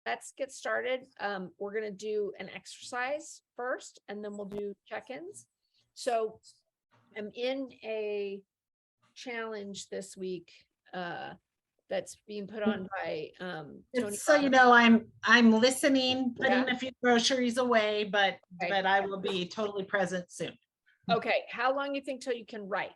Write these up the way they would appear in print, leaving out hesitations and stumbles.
let's get started. We're gonna do an exercise first, and then we'll do check-ins. So I'm in a challenge this week, that's being put on by, Tony It's so you Robbins. know, I'm listening, Yeah, putting a few groceries away, but okay, but I will be totally present soon. okay, how long you think till you can write?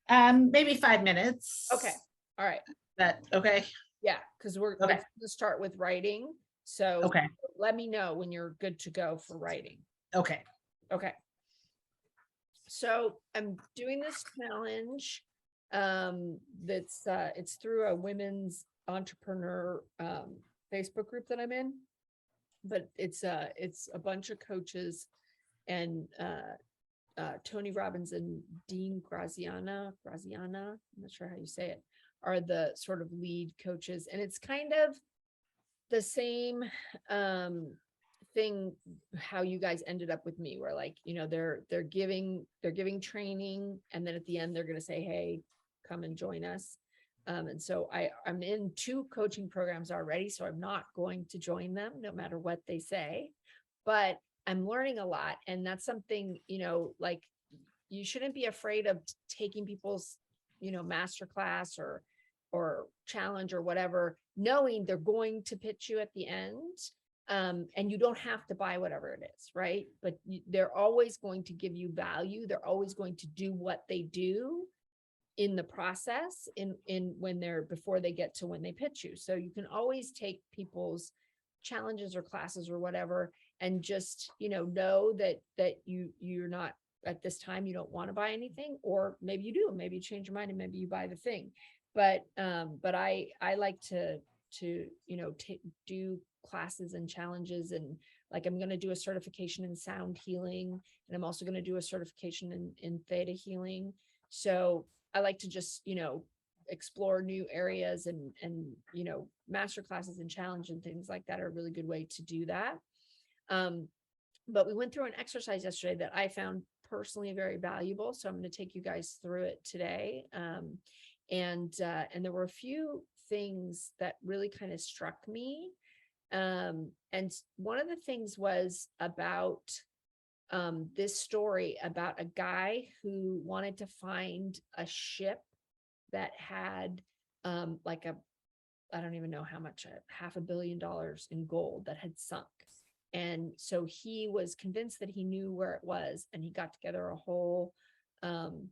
Maybe 5 minutes. Okay, all right, That okay? yeah, because we're Okay. gonna start with writing, so Okay. let me know when you're good to go for writing. Okay. Okay. So I'm doing this challenge. That's it's through a women's entrepreneur Facebook group that I'm in, but it's a bunch of coaches and Tony Robbins and Dean Graziana, I'm not sure how you say it, are the sort of lead coaches, and it's kind of the same um thing how you guys ended up with me, where like, they're giving training, and then at the end they're going to say, hey, come and join us. And so I'm in 2 coaching programs already, so I'm not going to join them no matter what they say, but I'm learning a lot, and that's something, like, you shouldn't be afraid of taking people's, master class or challenge or whatever, knowing they're going to pitch you at the end. And you don't have to buy whatever it is, right? But they're always going to give you value. They're always going to do what they do in the process, in when they're before they get to when they pitch you. So you can always take people's challenges or classes or whatever, and just, know that you're not, at this time you don't want to buy anything, or maybe you do, maybe you change your mind and maybe you buy the thing. But I like to do classes and challenges, and like, I'm going to do a certification in sound healing, and I'm also going to do a certification in theta healing. So I like to just, explore new areas, and master classes and challenge and things like that are a really good way to do that. Um, but we went through an exercise yesterday that I found personally very valuable. So I'm going to take you guys through it today. And there were a few things that really kind of struck me. And one of the things was about this story about a guy who wanted to find a ship that had like I don't even know how much, $500 million in gold that had sunk. And so he was convinced that he knew where it was, and he got together a whole um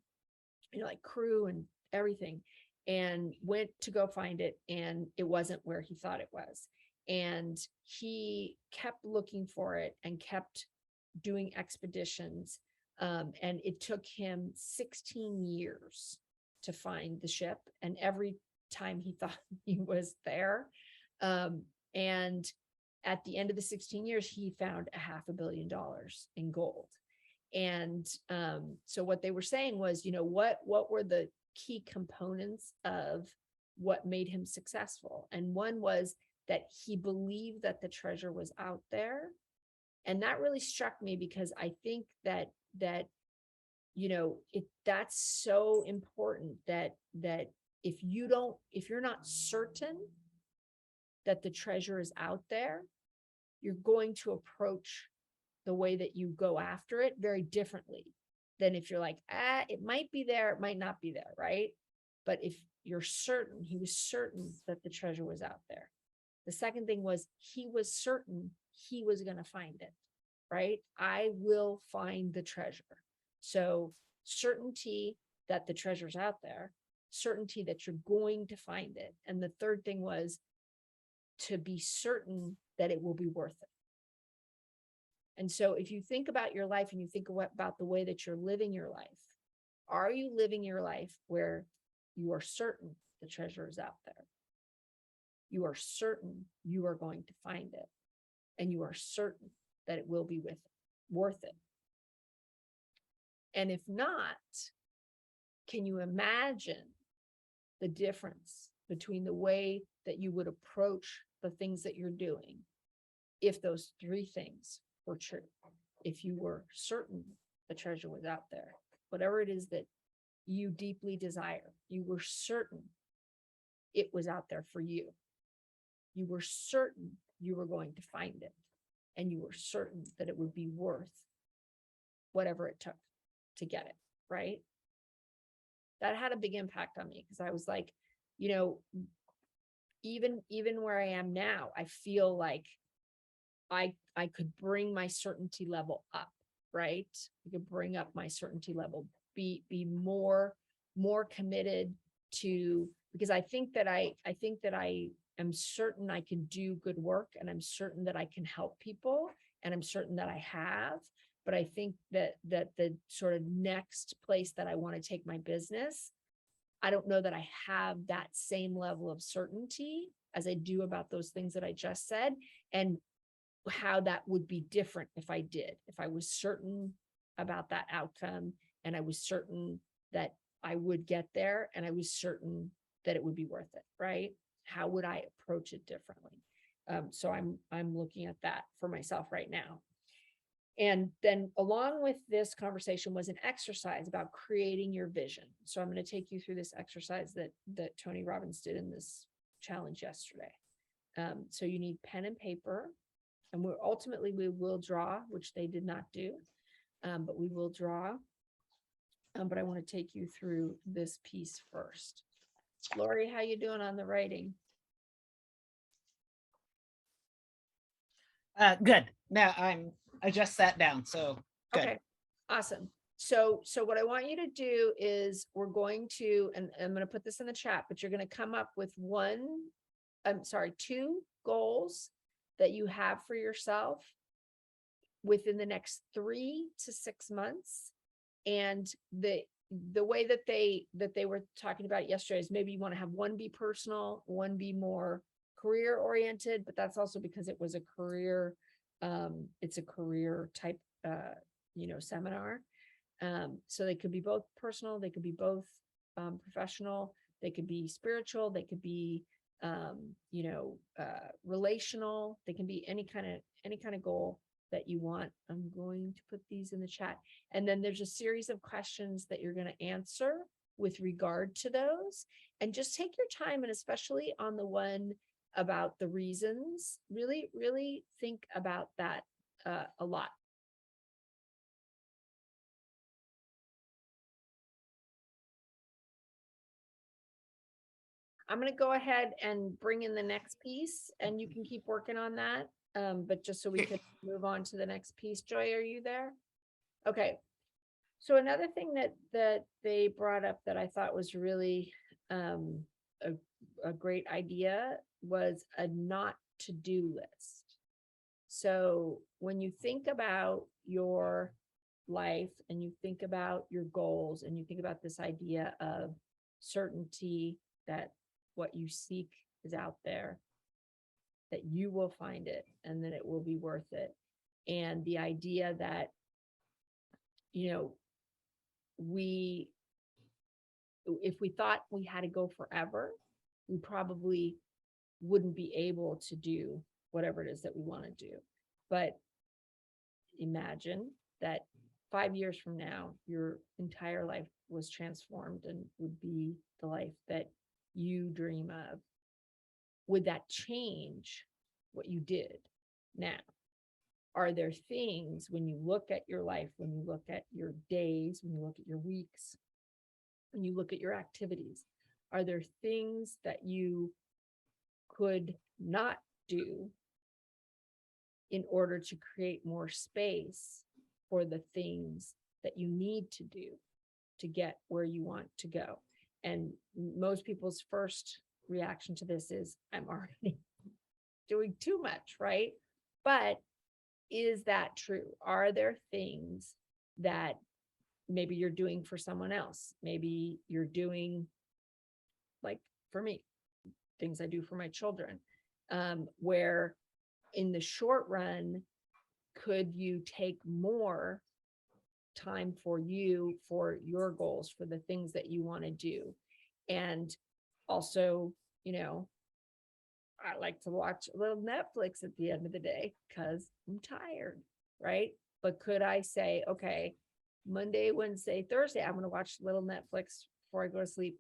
like crew and everything, and went to go find it, and it wasn't where he thought it was. And he kept looking for it and kept doing expeditions. And it took him 16 years to find the ship. And every time he thought he was there, and at the end of the 16 years, he found $500 million in gold. And so what they were saying was, what were the key components of what made him successful? And one was that he believed that the treasure was out there. And that really struck me, because I think that that's so important, that if you're not certain that the treasure is out there, you're going to approach the way that you go after it very differently than if you're like, it might be there, it might not be there, right? But if you're certain, he was certain that the treasure was out there. The second thing was, he was certain he was going to find it, right? I will find the treasure. So certainty that the treasure's out there, certainty that you're going to find it. And the third thing was to be certain that it will be worth it. And so if you think about your life and you think about the way that you're living your life, are you living your life where you are certain the treasure is out there? You are certain you are going to find it, and you are certain that it will be worth it. And if not, can you imagine the difference between the way that you would approach the things that you're doing if those 3 things were true? If you were certain the treasure was out there, whatever it is that you deeply desire, you were certain it was out there for you. you were certain you were going to find it. And you were certain that it would be worth whatever it took to get it, right? That had a big impact on me because I was like, you know, even where I am now, I feel like I could bring my certainty level up, right? I could bring up my certainty level, be more committed to, because I think that I am certain I can do good work, and I'm certain that I can help people, and I'm certain that I have. But I think that the sort of next place that I want to take my business, I don't know that I have that same level of certainty as I do about those things that I just said, and how that would be different if I was certain about that outcome, and I was certain that I would get there, and I was certain that it would be worth it, right? How would I approach it differently? So I'm looking at that for myself right now. And then along with this conversation was an exercise about creating your vision. So I'm going to take you through this exercise that Tony Robbins did in this challenge yesterday. So you need pen and paper, and we will draw, which they did not do, but we will draw. But I want to take you through this piece first. Lori, how you doing on the writing? Good. Now I just sat down, so good. Okay, awesome. So what I want you to do is we're going to, and I'm going to put this in the chat, but you're going to come up with two goals that you have for yourself within the next 3 to 6 months. And the way that they were talking about yesterday is maybe you want to have one be personal, one be more career oriented, but that's also because it was a career, it's a career type, seminar. So they could be both personal, they could be both professional, they could be spiritual, they could be relational, they can be any kind of goal that you want. I'm going to put these in the chat. And then there's a series of questions that you're going to answer with regard to those. And just take your time, and especially on the one about the reasons, really, really think about that a lot. I'm going to go ahead and bring in the next piece, and you can keep working on that. But just so we can move on to the next piece. Joy, are you there? Okay. So another thing that they brought up that I thought was really a great idea was a not to-do list. So when you think about your life and you think about your goals and you think about this idea of certainty that what you seek is out there, that you will find it and that it will be worth it. And the idea that, if we thought we had to go forever, we probably wouldn't be able to do whatever it is that we want to do. But imagine that 5 years from now, your entire life was transformed and would be the life that you dream of. Would that change what you did now? Are there things when you look at your life, when you look at your days, when you look at your weeks, when you look at your activities, are there things that you could not do in order to create more space for the things that you need to do to get where you want to go? And most people's first reaction to this is, I'm already doing too much, right? But is that true? Are there things that maybe you're doing for someone else? Maybe you're doing, like for me, things I do for my children, where in the short run, could you take more time for you, for your goals, for the things that you want to do? And also, I like to watch a little Netflix at the end of the day because I'm tired, right? But could I say, okay, Monday, Wednesday, Thursday, I'm going to watch a little Netflix before I go to sleep.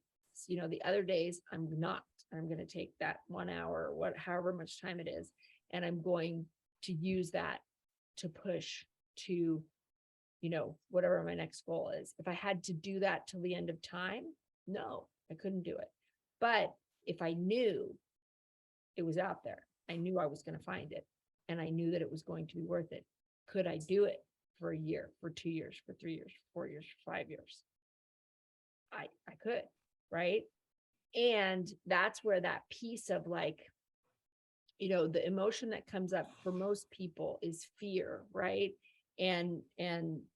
The other days I'm not. I'm going to take that 1 hour, however much time it is, and I'm going to use that to push to, whatever my next goal is. If I had to do that till the end of time, no, I couldn't do it. But if I knew it was out there, I knew I was going to find it, and I knew that it was going to be worth it. Could I do it for a year, for 2 years, for 3 years, for 4 years, for 5 years? I could, right? And that's where that piece of like, the emotion that comes up for most people is fear, right? And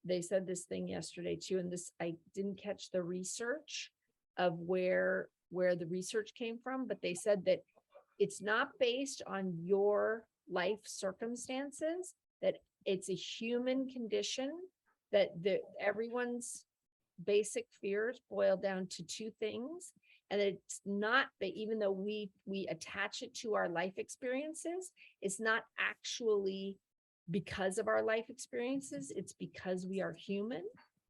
they said this thing yesterday too, and this, I didn't catch the research of where the research came from, but they said that it's not based on your life circumstances, that it's a human condition, that everyone's basic fears boil down to two things. And it's not that, even though we attach it to our life experiences, it's not actually because of our life experiences. It's because we are human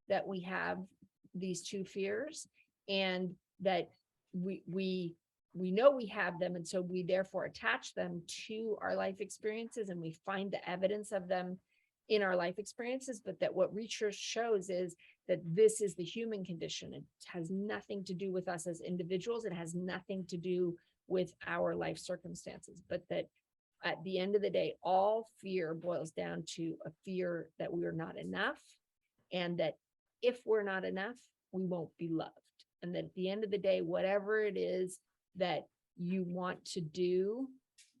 that we have these two fears, and that we know we have them. And so we therefore attach them to our life experiences, and we find the evidence of them in our life experiences. But that what research shows is that this is the human condition. It has nothing to do with us as individuals. It has nothing to do with our life circumstances, but that at the end of the day, all fear boils down to a fear that we are not enough, and that if we're not enough, we won't be loved. And that at the end of the day, whatever it is that you want to do,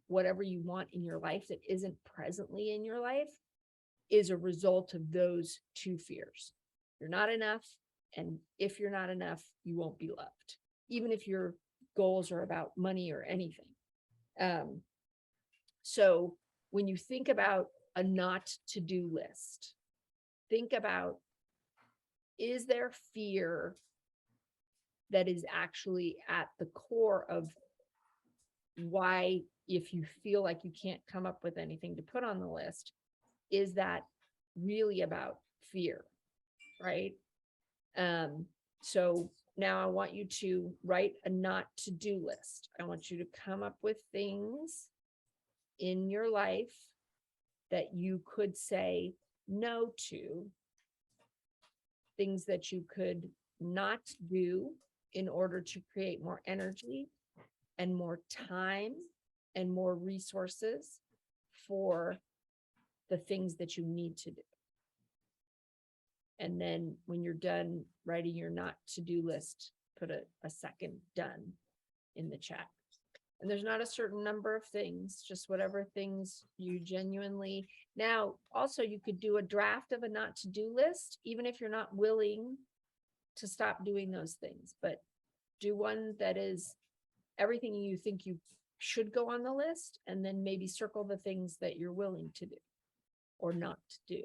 whatever you want in your life that isn't presently in your life, is a result of those two fears. You're not enough. And if you're not enough, you won't be loved, even if your goals are about money or anything. So when you think about a not to do list, think about, is there fear that is actually at the core of why, if you feel like you can't come up with anything to put on the list, is that really about fear, right? So now I want you to write a not to do list. I want you to come up with things in your life that you could say no to, things that you could not do in order to create more energy and more time and more resources for the things that you need to do. And then when you're done writing your not to do list, put a second done in the chat. And there's not a certain number of things, just whatever things you genuinely. Now, also, you could do a draft of a not to do list, even if you're not willing to stop doing those things, but do one that is everything you think you should go on the list, and then maybe circle the things that you're willing to do or not to do.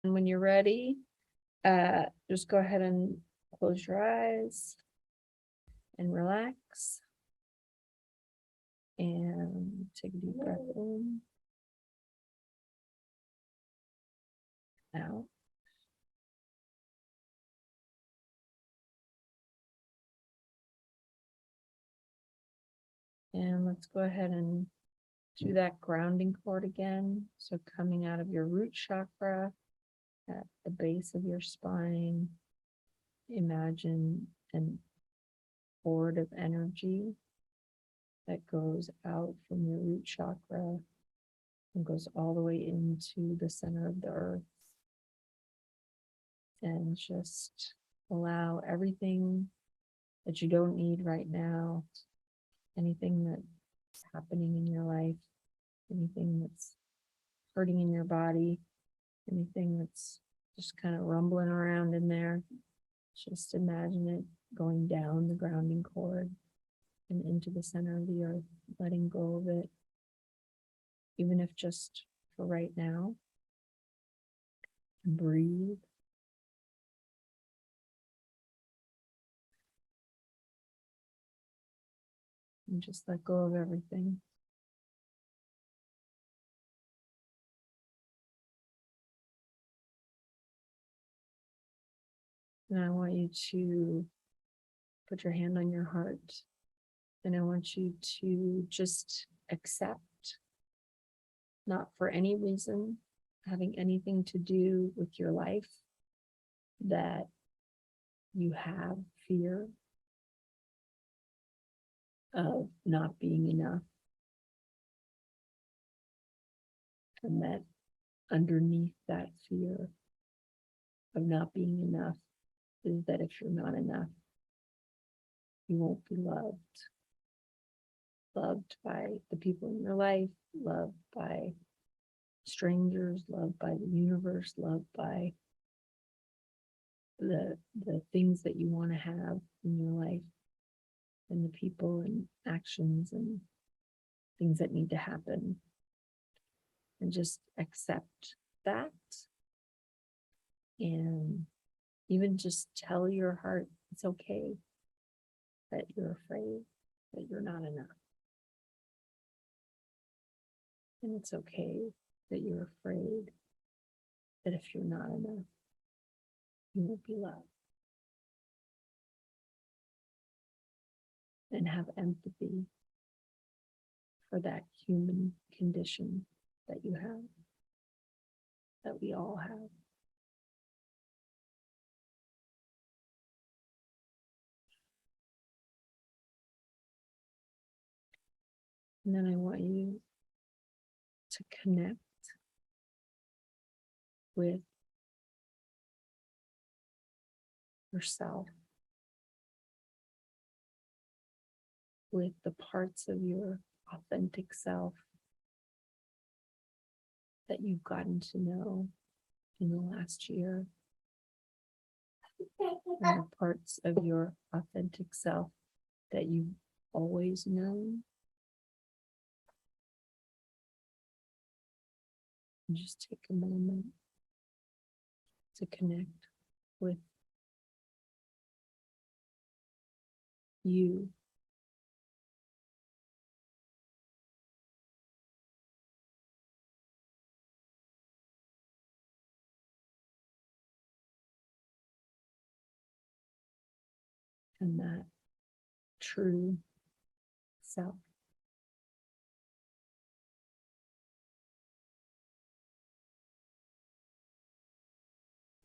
And when you're ready, just go ahead and close your eyes and relax. And take a deep breath in. Out. And let's go ahead and do that grounding cord again. So coming out of your root chakra at the base of your spine, imagine an cord of energy that goes out from your root chakra and goes all the way into the center of the earth. And just allow everything that you don't need right now, anything that's happening in your life, anything that's hurting in your body, anything that's just kind of rumbling around in there, just imagine it going down the grounding cord and into the center of the earth, letting go of it, even if just for right now. Breathe. And just let go of everything. And I want you to put your hand on your heart. And I want you to just accept, not for any reason having anything to do with your life, that you have fear of not being enough. And that underneath that fear of not being enough is that if you're not enough, you won't be loved. Loved by the people in your life, loved by strangers, loved by the universe, loved by the things that you want to have in your life, and the people and actions and things that need to happen. And just accept that. And even just tell your heart it's okay that you're afraid, that you're not enough. And it's okay that you're afraid that if you're not enough, you won't be loved. And have empathy for that human condition that you have, that we all have. And then I want you to connect with yourself, with the parts of your authentic self that you've gotten to know in the last year, and the parts of your authentic self that you've always known. And just take a moment to connect with you. And that true self.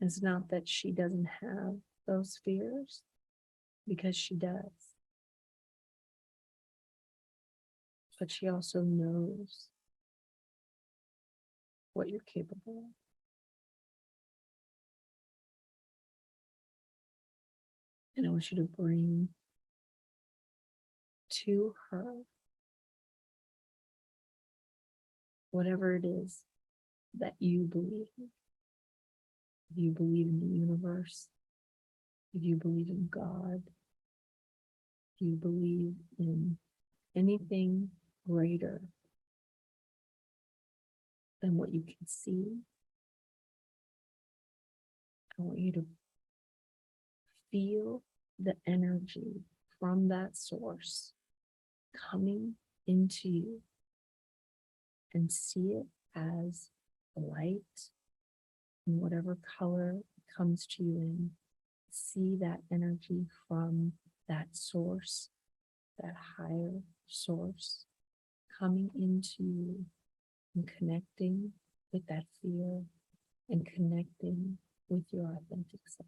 It's not that she doesn't have those fears, because she does. But she also knows what you're capable of. And I want you to bring to her whatever it is that you believe in. If you believe in the universe, if you believe in God, if you believe in anything greater than what you can see, I want you to feel the energy from that source coming into you, and see it as light in whatever color it comes to you in. See that energy from that source, that higher source, coming into you and connecting with that fear and connecting with your authentic self.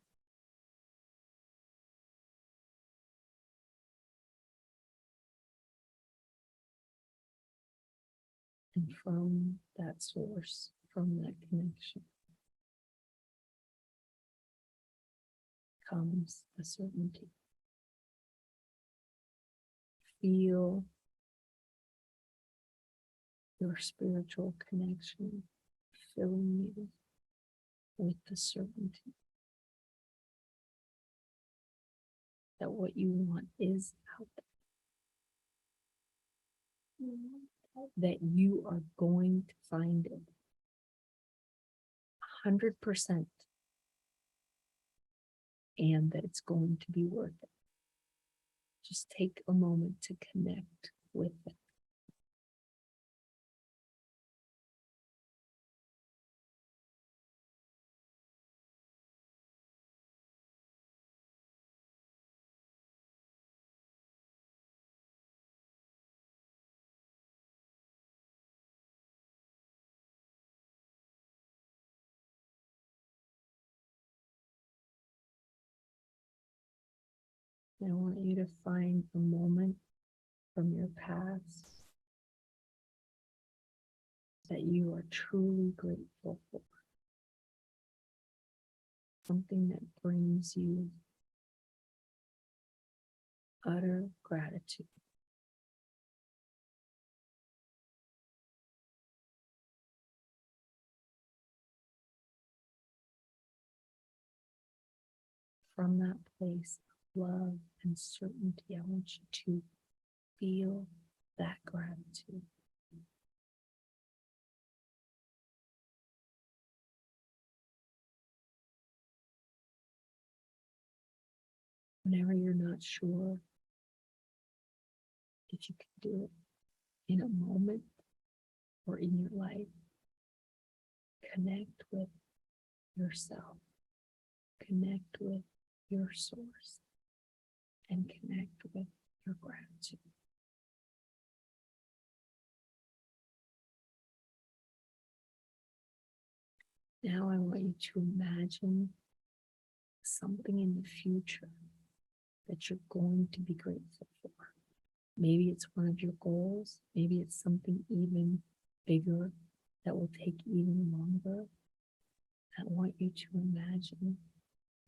And from that source, from that connection, comes a certainty. Feel your spiritual connection filling you with the certainty that what you want is out there, that you are going to find it 100%, and that it's going to be worth it. Just take a moment to connect with it. I want you to find a moment from your past that you are truly grateful for. Something that brings you utter gratitude. From that place of love and certainty, I want you to feel that gratitude. Whenever you're not sure if you can do it in a moment or in your life, connect with yourself, connect with your source, and connect with your gratitude. Now I want you to imagine something in the future that you're going to be grateful for. Maybe it's one of your goals. Maybe it's something even bigger that will take even longer. I want you to imagine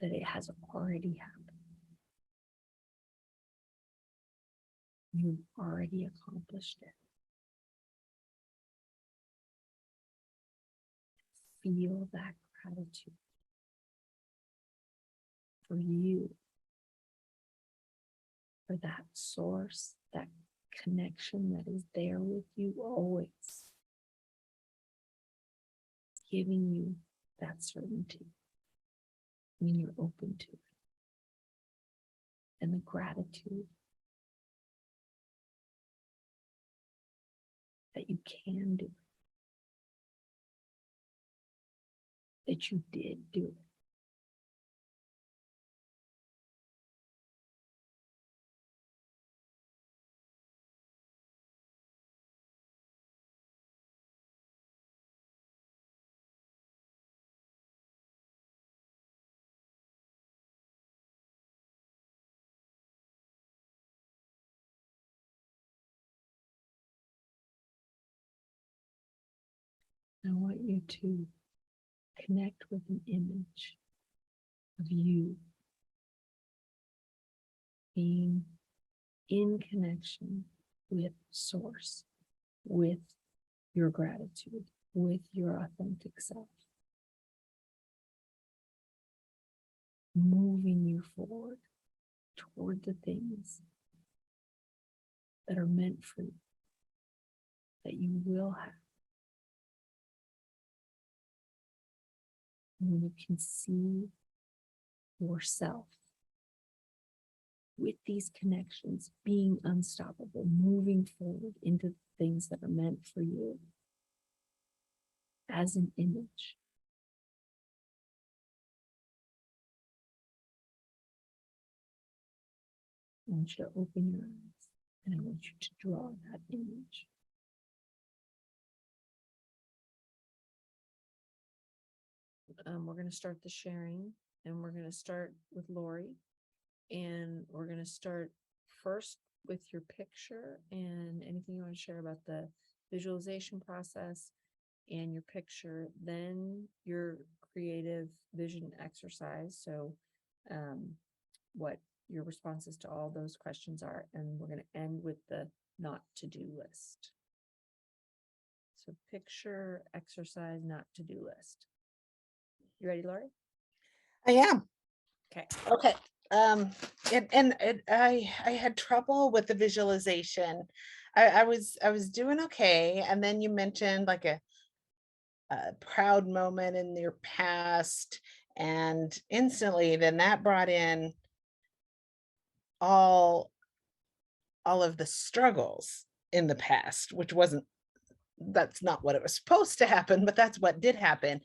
that it has already happened. You've already accomplished it. Feel that gratitude for you, for that source, that connection that is there with you always, giving you that certainty when you're open to it. And the gratitude that you can do it, that you did do it. I want you to connect with an image of you being in connection with source, with your gratitude, with your authentic self, moving you forward toward the things that are meant for you, that you will have. And when you can see yourself with these connections, being unstoppable, moving forward into things that are meant for you as an image. I want you to open your eyes and I want you to draw that image. We're going to start the sharing, and we're going to start with Lori. And we're going to start first with your picture and anything you want to share about the visualization process and your picture, then your creative vision exercise. So what your responses to all those questions are, and we're going to end with the not to do list. So picture, exercise, not to do list. You ready, Lori? I am. Okay. Okay. I had trouble with the visualization. I was doing okay, and then you mentioned like a proud moment in your past, and instantly then that brought in all of the struggles in the past, which wasn't that's not what it was supposed to happen, but that's what did happen,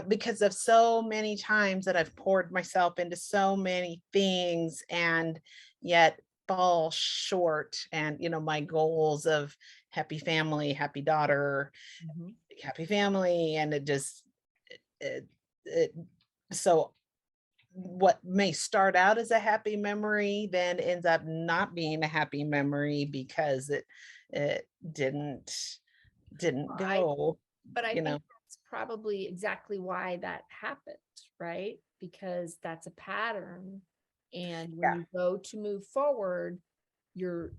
because of so many times that I've poured myself into so many things and yet fall short. And, my goals of happy family, happy daughter, happy family, and it just, it, so what may start out as a happy memory then ends up not being a happy memory because it didn't I, go, but I you think know. that's probably exactly why that happened, right? Because that's a pattern. And when Yeah, you go to move forward, you're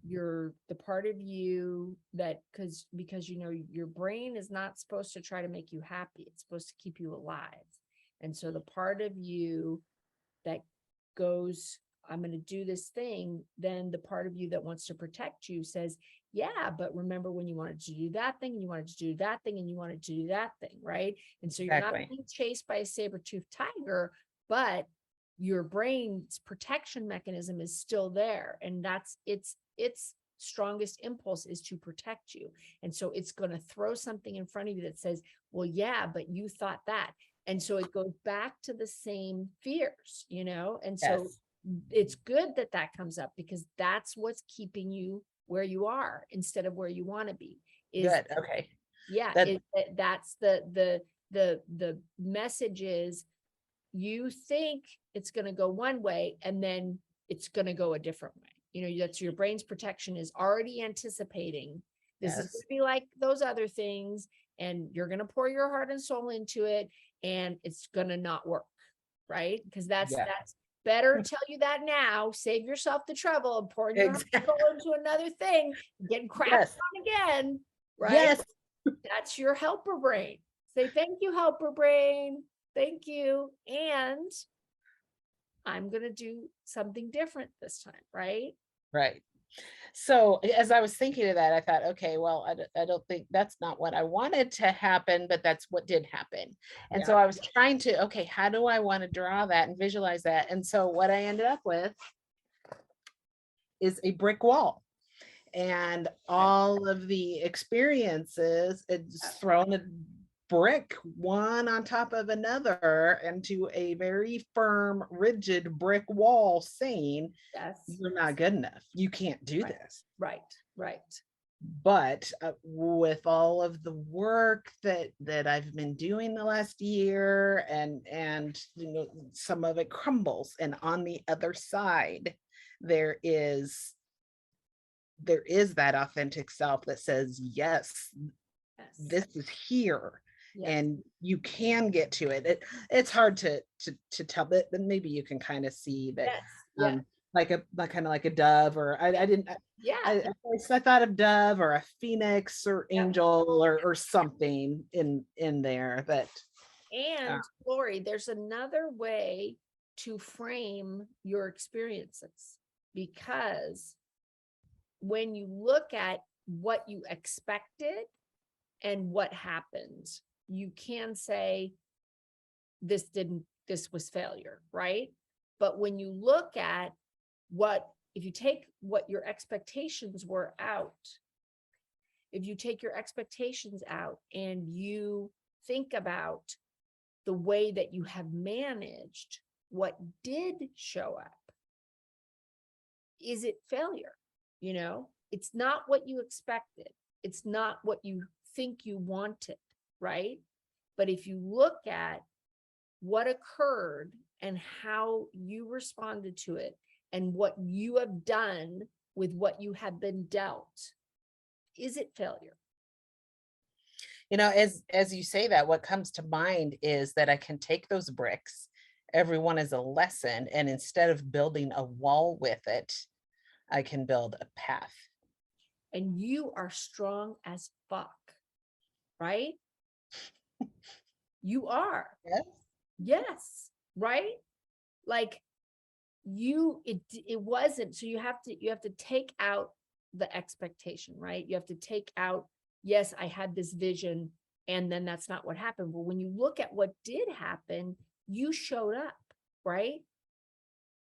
the part of you that, because you know your brain is not supposed to try to make you happy, it's supposed to keep you alive. And so the part of you that goes, I'm going to do this thing, then the part of you that wants to protect you says, yeah, but remember when you wanted to do that thing and you wanted to do that thing and you wanted to do that thing, right? And so you're not exactly. being chased by a saber-toothed tiger, but your brain's protection mechanism is still there. And that's its strongest impulse is to protect you. And so it's going to throw something in front of you that says, well, yeah, but you thought that. And so it goes back to the same fears, you know? And so Yes. it's good that that comes up, because that's what's keeping you where you are instead of where you want to be. Is Good. Okay. yeah, That that's the message is, you think it's going to go one way and then it's going to go a different way. You know, that's your brain's protection is already anticipating this is going yes. to be like those other things, and you're going to pour your heart and soul into it, and it's going to not work, right? Because Yeah. that's better tell you that now, save yourself the trouble of pouring your heart and Exactly. soul into another thing, getting crapped Yes. on again, right? Yes. That's your helper brain. Say, thank you, helper brain. Thank you. And I'm going to do something different this time, right? Right. So as I was thinking of that, I thought, okay, well, I don't think that's not what I wanted to happen, but that's what did happen. And Yeah. so I was trying to, okay, how do I want to draw that and visualize that? And so what I ended up with is a brick wall. And Okay. all of the experiences, it's thrown a brick one on top of another into a very firm, rigid brick wall saying, Yes. you're not good enough. You can't do Right. this. Right. Right. But with all of the work that I've been doing the last year, and you know, some of it crumbles, and on the other side there is that authentic self that says, yes, Yes. this is here, Yes. and you can get to it. It's hard to tell, but maybe you can kind of see that, Yes. Yeah. like kind of like a dove, or I didn't Yeah. I, I thought of dove or a phoenix or Yeah. angel or something in there that And Lori, there's another way to frame your experiences, because when you look at what you expected and what happened, you can say this was failure, right? But when you look at if you take what your expectations were out, if you take your expectations out and you think about the way that you have managed what did show up, is it failure? You know, it's not what you expected. It's not what you think you wanted, right? But if you look at what occurred and how you responded to it and what you have done with what you have been dealt, is it failure? you know, as you say that, what comes to mind is that I can take those bricks, everyone is a lesson, and instead of building a wall with it, I can build a path. And you are strong as fuck, right? You are. Yes. Yes, right? Like it wasn't, so you have to take out the expectation, right? You have to take out, yes, I had this vision, and then that's not what happened. But when you look at what did happen, you showed up, right?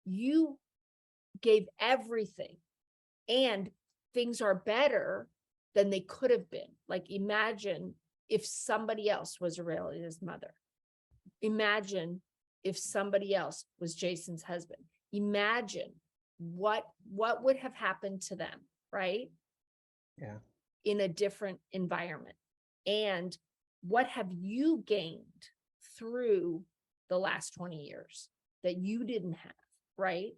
You gave everything, and things are better than they could have been. Like, imagine if somebody else was Aurelia's mother. Imagine if somebody else was Jason's husband. Imagine what would have happened to them, right? Yeah. In a different environment. And what have you gained through the last 20 years? that you didn't have, right?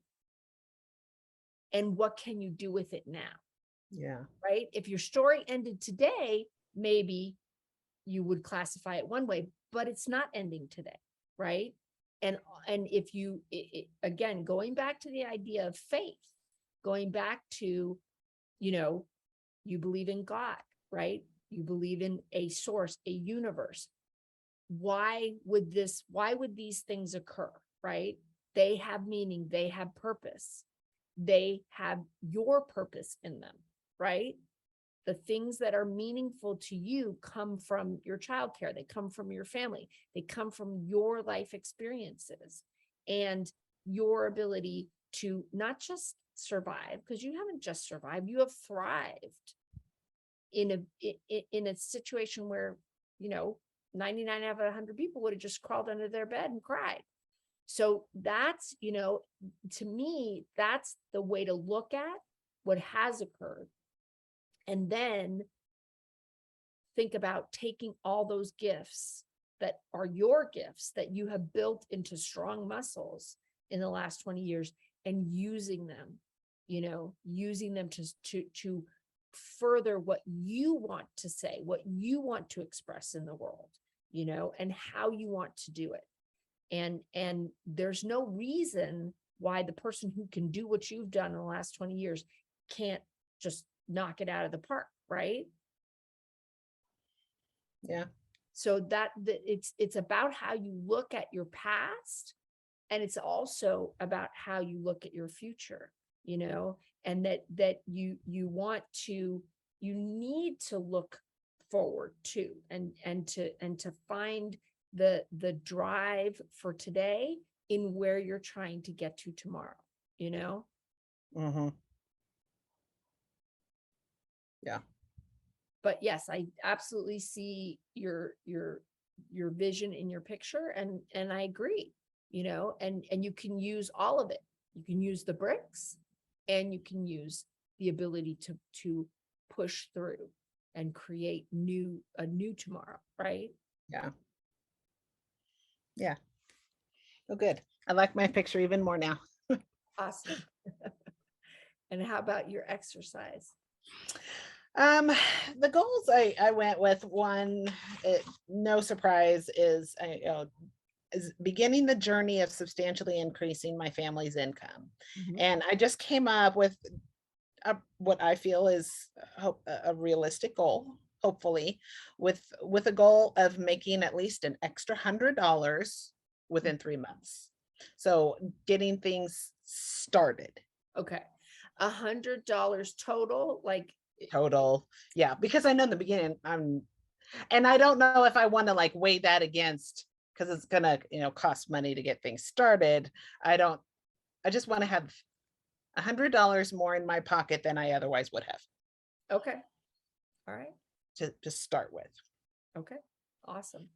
And what can you do with it now? Yeah. Right? If your story ended today, maybe you would classify it one way, but it's not ending today, right? And if you again, going back to the idea of faith, going back to, you know, you believe in God, right? You believe in a source, a universe. Why would these things occur, right? They have meaning, they have purpose, they have your purpose in them, right? The things that are meaningful to you come from your childcare, they come from your family, they come from your life experiences and your ability to not just survive, because you haven't just survived, you have thrived in a situation where, you know, 99 out of 100 people would have just crawled under their bed and cried. So that's, you know, to me, that's the way to look at what has occurred. And then think about taking all those gifts that are your gifts that you have built into strong muscles in the last 20 years and using them, you know, using them to further what you want to say, what you want to express in the world, you know, and how you want to do it. And there's no reason why the person who can do what you've done in the last 20 years can't just knock it out of the park, right? Yeah. So that it's about how you look at your past, and it's also about how you look at your future, you know, and that you need to look forward to and to find the drive for today in where you're trying to get to tomorrow, you know? Mm-hmm. Yeah. But yes, I absolutely see your vision in your picture, and I agree, you know, and you can use all of it. You can use the bricks, and you can use the ability to push through and create a new tomorrow, right? Yeah. Yeah. Oh, good. I like my picture even more now. Awesome. And how about your exercise? Um, the goals I went with one, no surprise, is is beginning the journey of substantially increasing my family's income. Mhm. And I just came up with what I feel is a realistic goal, hopefully, with a goal of making at least an extra $100 within 3 months. So getting things started. Okay. $100 total, like, Total. Yeah, because I know in the beginning and I don't know if I want to like weigh that against, because it's gonna, cost money to get things started. I just want to have $100 more in my pocket than I otherwise would have okay. All right. to start with. Okay. Awesome.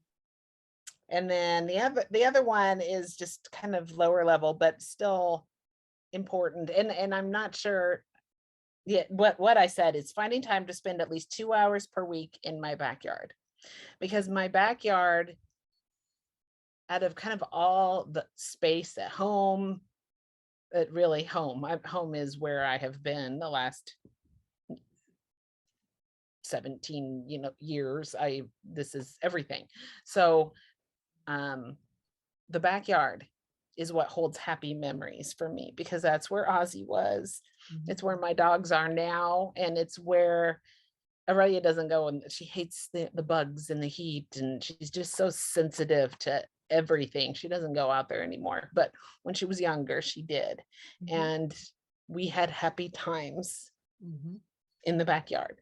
And then the other one is just kind of lower level, but still important. And I'm not sure. Yeah, what I said is finding time to spend at least 2 hours per week in my backyard, because my backyard, out of kind of all the space at home, really home is where I have been the last 17, years. This is everything. So, the backyard is what holds happy memories for me, because that's where Ozzy was. It's where my dogs are now, and it's where Aurelia doesn't go, and she hates the bugs and the heat, and she's just so sensitive to everything. She doesn't go out there anymore, but when she was younger, she did. Mhm. And we had happy times Mhm. in the backyard.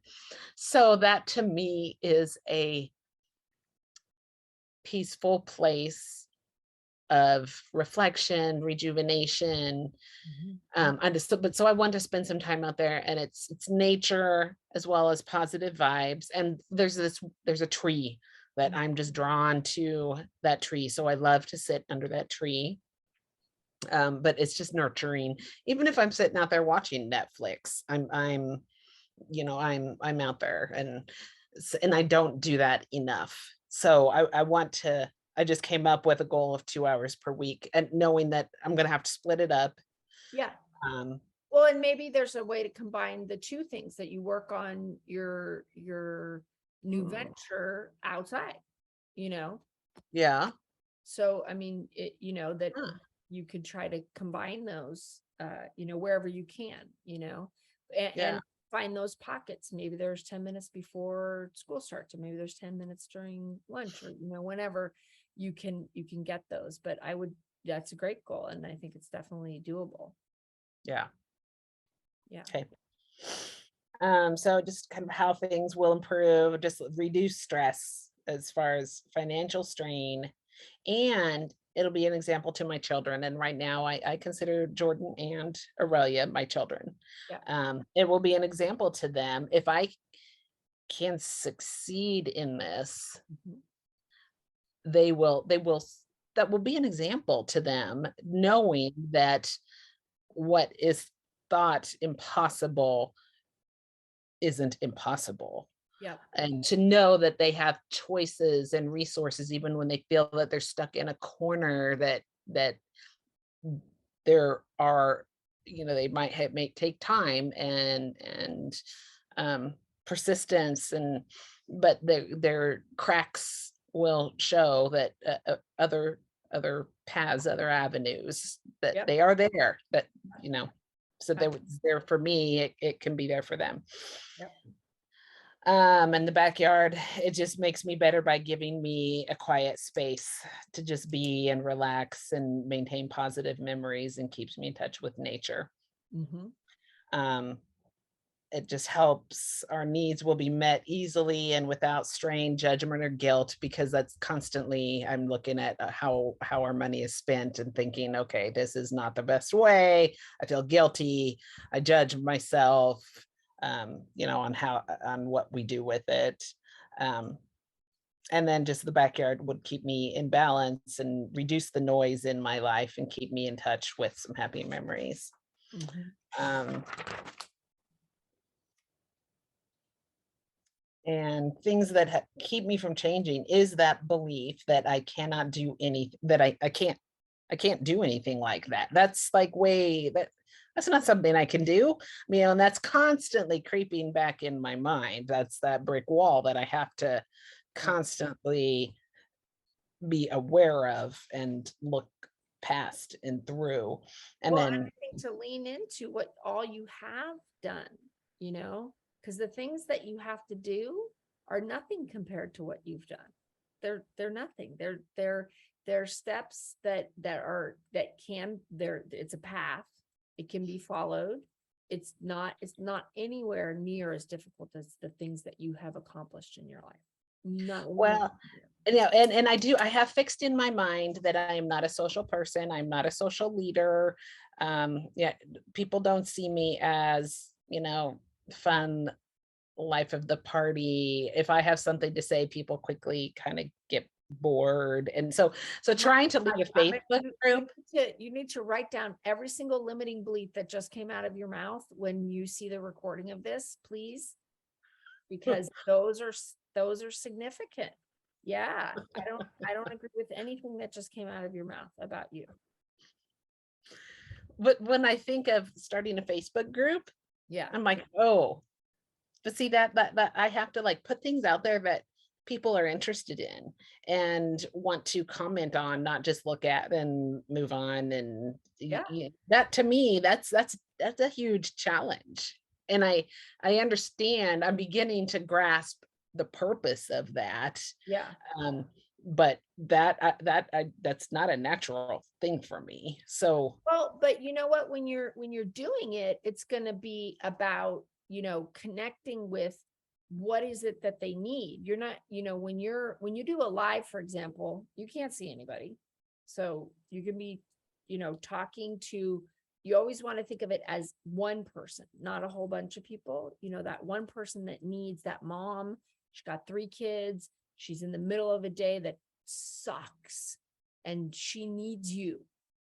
So that to me is a peaceful place of reflection, rejuvenation. Mhm. But so I want to spend some time out there, and it's nature as well as positive vibes. And there's a tree that I'm just drawn to, that tree. So I love to sit under that tree. But it's just nurturing. Even if I'm sitting out there watching Netflix, I'm out there, and I don't do that enough. So I want to I just came up with a goal of 2 hours per week and knowing that I'm gonna have to split it up. Yeah. Um, Well, and maybe there's a way to combine the two things, that you work on your new venture outside, you know? yeah. So, I mean, that Huh, you could try to combine those, wherever you can, yeah. and find those pockets. Maybe there's 10 minutes before school starts, or maybe there's 10 minutes during lunch, or, whenever you can get those. But that's a great goal. And I think it's definitely doable. Yeah. Yeah. Okay. So just kind of how things will improve, just reduce stress as far as financial strain. And it'll be an example to my children. And right now I consider Jordan and Aurelia my children. Yeah. It will be an example to them. If I can succeed in this, Mhm. that will be an example to them, knowing that what is thought impossible isn't impossible. Yeah. And to know that they have choices and resources even when they feel that they're stuck in a corner, that there are, they might have may take time and um persistence, and but their cracks will show that other paths, other avenues, that Yep. they are there, that so I- there was there for me, it can be there for them. Yep. In the backyard, it just makes me better by giving me a quiet space to just be and relax and maintain positive memories, and keeps me in touch with nature. Mhm. Um, it just helps our needs will be met easily and without strain, judgment, or guilt, because that's constantly I'm looking at how our money is spent and thinking, okay, this is not the best way. I feel guilty. I judge myself, on what we do with it. Um, and then just the backyard would keep me in balance and reduce the noise in my life and keep me in touch with some happy memories. Mhm. Um, and things that keep me from changing is that belief that I cannot do anything, that I can't do anything like that. That's like that's not something I can do. And that's constantly creeping back in my mind. That's that brick wall that I have to Yeah. constantly be aware of and look past and through. And Well, and then I think to lean into what all you have done, because the things that you have to do are nothing compared to what you've done. They're nothing. They're steps it's a path. It can be followed. It's not anywhere near as difficult as the things that you have accomplished in your life. Not one of well, them. and I have fixed in my mind that I am not a social person. I'm not a social leader. Yeah, people don't see me as, fun life of the party. If I have something to say, people quickly kind of get bored. And so Right. trying to lead a Facebook You group. need to write down every single limiting belief that just came out of your mouth when you see the recording of this, please, because those are significant. Yeah, I don't agree with anything that just came out of your mouth about you. But when I think of starting a Facebook group, Yeah, I'm like, oh, but see that I have to like put things out there that people are interested in and want to comment on, not just look at and move on. And yeah, that to me, that's a huge challenge. And I understand. I'm beginning to grasp the purpose of that. yeah. Um, but that's not a natural thing for me. So Well, but you know what? When you're doing it, it's going to be about, connecting with what is it that they need. You're not, when you do a live, for example, you can't see anybody. So you can be, talking to, you always want to think of it as one person, not a whole bunch of people. That one person that needs that mom. She's got 3 kids. She's in the middle of a day that sucks, and she needs you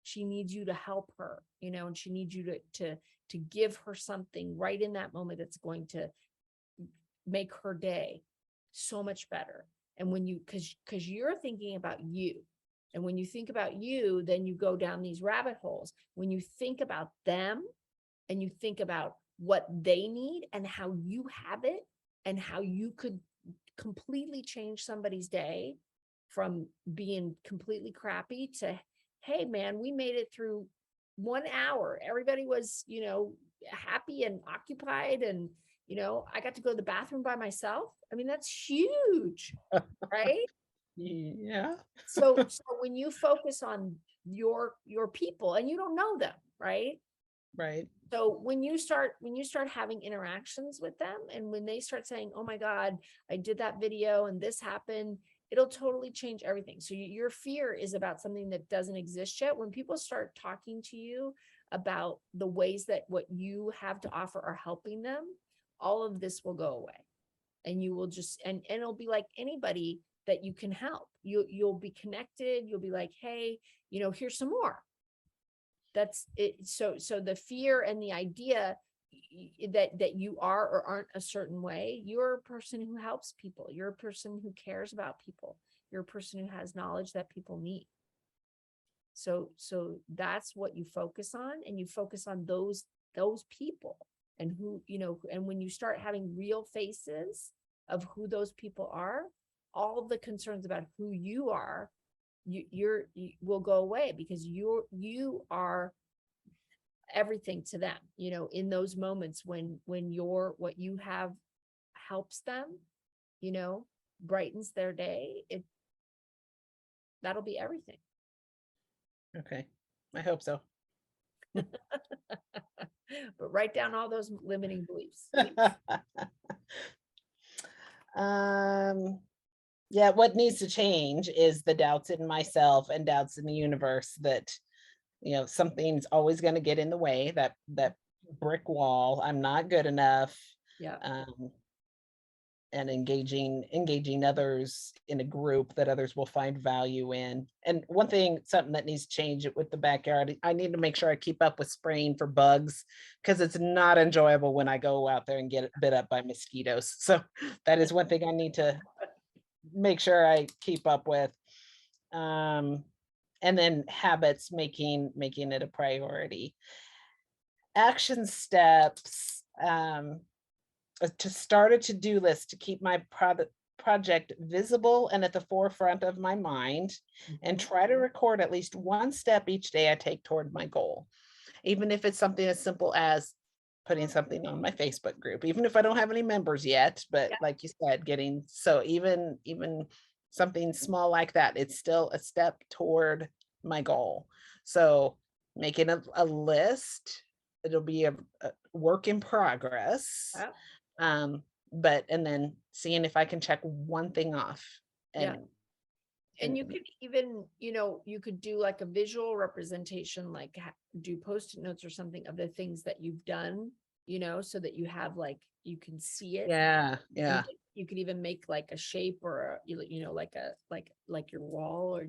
to help her, and she needs you to give her something right in that moment that's going to make her day so much better. And when you, because you're thinking about you. And when you think about you, then you go down these rabbit holes. When you think about them and you think about what they need and how you have it and how you could completely change somebody's day from being completely crappy to, hey man, we made it through 1 hour. Everybody was, happy and occupied, and I got to go to the bathroom by myself. I mean, that's huge, right? Yeah. So when you focus on your people and you don't know them, right? Right. So when you start having interactions with them, and when they start saying, oh my God, I did that video and this happened, it'll totally change everything. So your fear is about something that doesn't exist yet. When people start talking to you about the ways that what you have to offer are helping them, all of this will go away. And you will just, and it'll be like anybody that you can help. You'll be connected. You'll be like, hey, here's some more. That's it. So the fear and the idea that you are or aren't a certain way, you're a person who helps people. You're a person who cares about people. You're a person who has knowledge that people need. So that's what you focus on, and you focus on those people, and who, and when you start having real faces of who those people are, all of the concerns about who you are, you will go away, because you are everything to them, in those moments when what you have helps them, brightens their day, that'll be everything. Okay. I hope so. But write down all those limiting beliefs. Yeah, what needs to change is the doubts in myself and doubts in the universe that, something's always going to get in the way, that brick wall. I'm not good enough. Yeah. And engaging others in a group that others will find value in. And one thing, something that needs to change with the backyard, I need to make sure I keep up with spraying for bugs, because it's not enjoyable when I go out there and get bit up by mosquitoes. So that is one thing I need to make sure I keep up with. And then habits, making it a priority. Action steps, to start a to-do list to keep my project visible and at the forefront of my mind, and try to record at least one step each day I take toward my goal. Even if it's something as simple as putting something on my Facebook group, even if I don't have any members yet, but Yeah. like you said, even something small like that, it's still a step toward my goal. So making a list, it'll be a work in progress. Yeah. But and then seeing if I can check one thing off. Yeah. And you and could even, you could do like a visual representation, like do Post-it notes or something of the things that you've done, so that you have, like, you can see it. yeah, And you could even make like a shape, or like your wall, or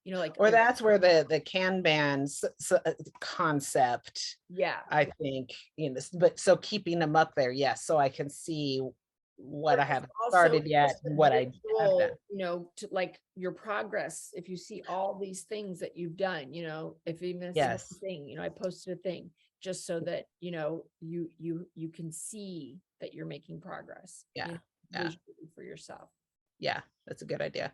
like, or that's where the Kanban concept, yeah, I think, but so keeping them up there, yes, so I can see what I haven't started yet, and what I have done. To like your progress. If you see all these things that you've done, if even it's one Yes. thing, I posted a thing just so that, you can see that you're making progress. Yeah. Visually for yourself. Yeah, that's a good idea.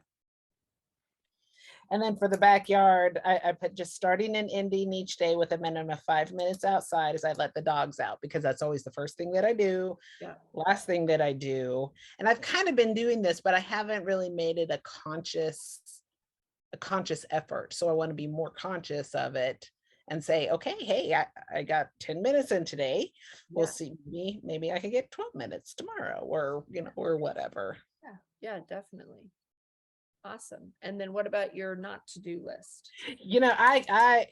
And then for the backyard, I put just starting and ending each day with a minimum of 5 minutes outside as I let the dogs out, because that's always the first thing that I do. Yeah. Last thing that I do. And I've kind of been doing this, but I haven't really made it a conscious effort. So I want to be more conscious of it and say, okay, hey, I got 10 minutes in today. We'll see, maybe I can get 12 minutes tomorrow, or, or whatever. Yeah, definitely. Awesome. And then what about your not to do list? I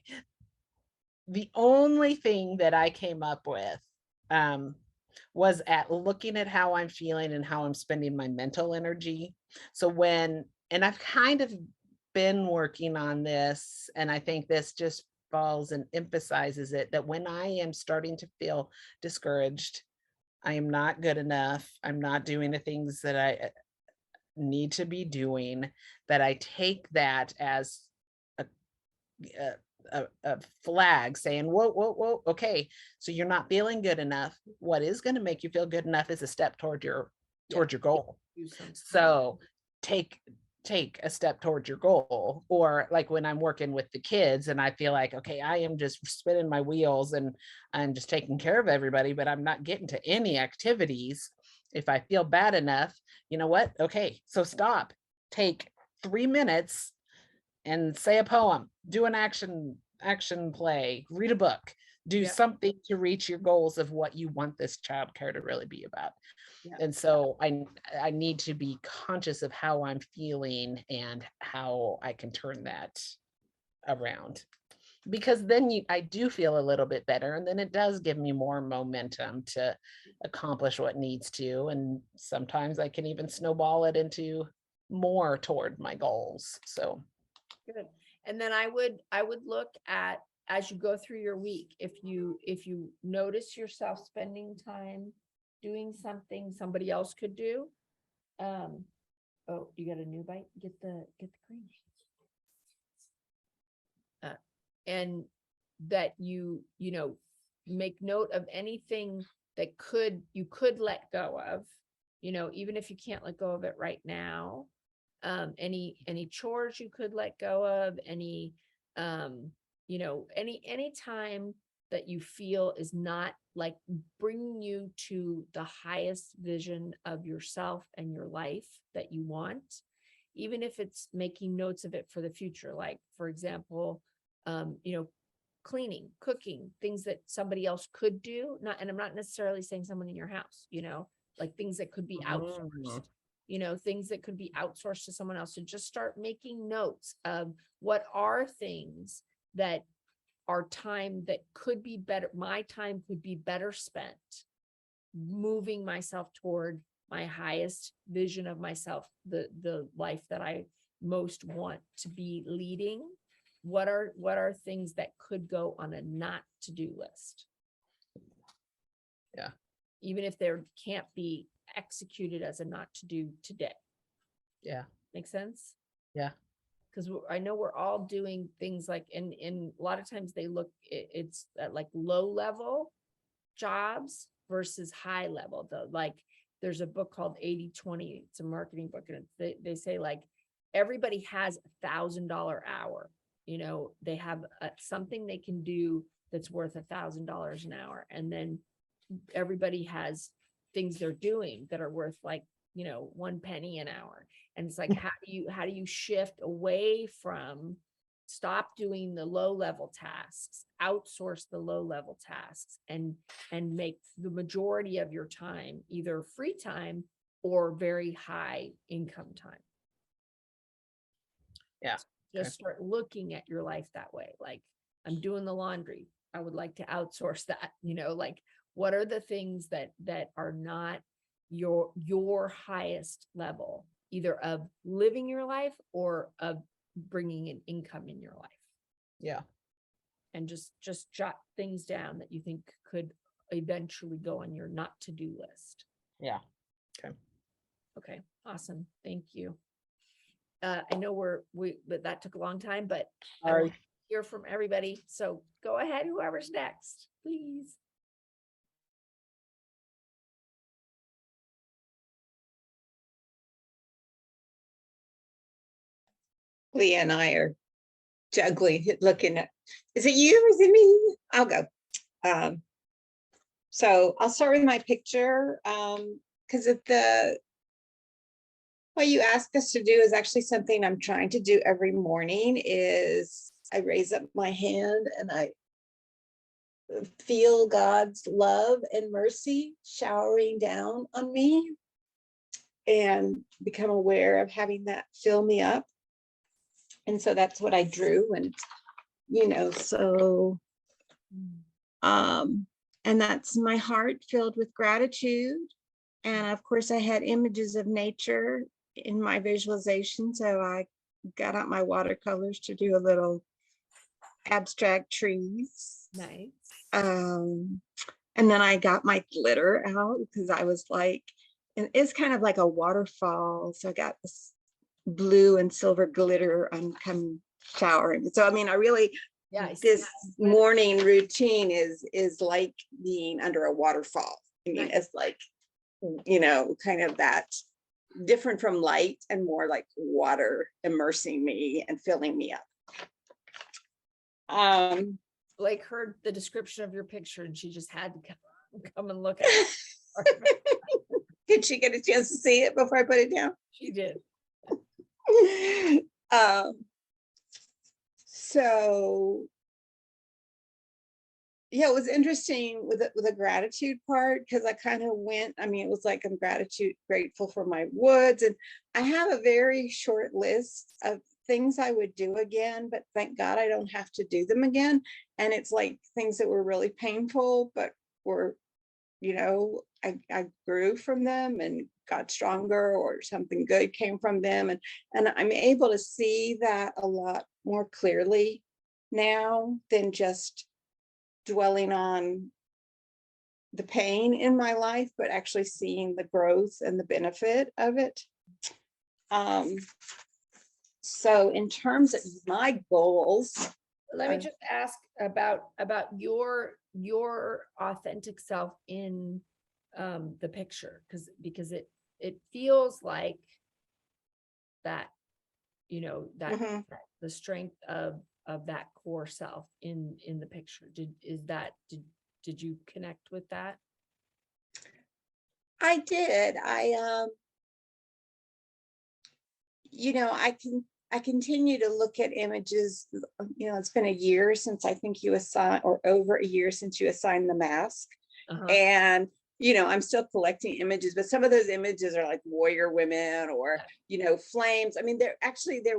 the only thing that I came up with was at looking at how I'm feeling and how I'm spending my mental energy. So and I've kind of been working on this, and I think this just falls and emphasizes it, that when I am starting to feel discouraged, I am not good enough, I'm not doing the things that need to be doing, that I take that as a a flag saying, whoa, whoa, whoa, okay, so you're not feeling good enough. What is going to make you feel good enough is a step Yeah. toward your goal. Do something. So take a step towards your goal. Or like when I'm working with the kids and I feel like, okay, I am just spinning my wheels and I'm just taking care of everybody, but I'm not getting to any activities. If I feel bad enough, you know what? Okay, so stop, take 3 minutes and say a poem, do an action play, read a book, do Yeah. something to reach your goals of what you want this childcare to really be about. Yeah. And so I need to be conscious of how I'm feeling and how I can turn that around, because then I do feel a little bit better, and then it does give me more momentum to accomplish what needs to, and sometimes I can even snowball it into more toward my goals. So Good. And then I would look at, as you go through your week, if you notice yourself spending time doing something somebody else could do. Oh, you got a new bite? Get the cream. And that you know, make note of anything that you could let go of, even if you can't let go of it right now. Any chores you could let go of, any time that you feel is not like bringing you to the highest vision of yourself and your life that you want, even if it's making notes of it for the future. Like, for example, cleaning, cooking, things that somebody else could do. And I'm not necessarily saying someone in your house, like things that could be outsourced, things that could be outsourced to someone else. So just start making notes of what are things that are time that could be better. My time could be better spent moving myself toward my highest vision of myself, the life that I most want to be leading. What are things that could go on a not to do list? Yeah. Even if there can't be executed as a not to do today. Yeah. Make sense? Yeah. Because I know we're all doing things like, in a lot of times they look, it's at like low level jobs versus high level. There's a book called 80/20. It's a marketing book, and they say like everybody has $1,000 hour. They have something they can do that's worth $1,000 an hour, and then everybody has things they're doing that are worth like 1 penny an hour. And it's like, how do you shift away from, stop doing the low level tasks, outsource the low level tasks, and make the majority of your time either free time or very high income time. Yeah. Just start looking at your life that way. Like, I'm doing the laundry, I would like to outsource that. Like, what are the things that are not your highest level, either of living your life or of bringing an income in your life? Yeah. And just jot things down that you think could eventually go on your not to do list. Yeah. Okay, awesome. Thank you. I know but that took a long time, but I want to hear from everybody. So go ahead, whoever's next, please. Leah and I are juggling, looking at, is it you or is it me? I'll go. So I'll start with my picture, because what you asked us to do is actually something I'm trying to do every morning. Is I raise up my hand and I feel God's love and mercy showering down on me, and become aware of having that fill me up. And so that's what I drew. And and that's my heart filled with gratitude. And of course I had images of nature in my visualization, so I got out my watercolors to do a little abstract trees. Nice. And then I got my glitter out, because I was like, and it's kind of like a waterfall. So I got this blue and silver glitter on come showering. So I mean, I really, Yeah. I see this that. morning routine is like being under a waterfall. I mean, Nice. it's like, you know, kind of that different from light and more like water immersing me and filling me up. Blake heard the description of your picture and she just had to come and look at it. Did she get a chance to see it before I put it down? She did. So yeah, it was interesting with the gratitude part, because I kind of went, I mean, it was like I'm grateful for my woods, and I have a very short list of things I would do again, but thank God I don't have to do them again. And it's like things that were really painful, but were, you know, I grew from them and got stronger, or something good came from them. And I'm able to see that a lot more clearly now than just dwelling on the pain in my life, but actually seeing the growth and the benefit of it. So in terms of my goals, Let me just ask about your authentic self in the picture, because it feels like that, you know, that Mhm. the strength of that core self in the picture. Did you connect with that? I did. You know, I continue to look at images. You know, it's been a year since I think you assigned, or over a year since you assigned the mask. Uh-huh. And you know, I'm still collecting images, but some of those images are like warrior women, or you know, flames. I mean, there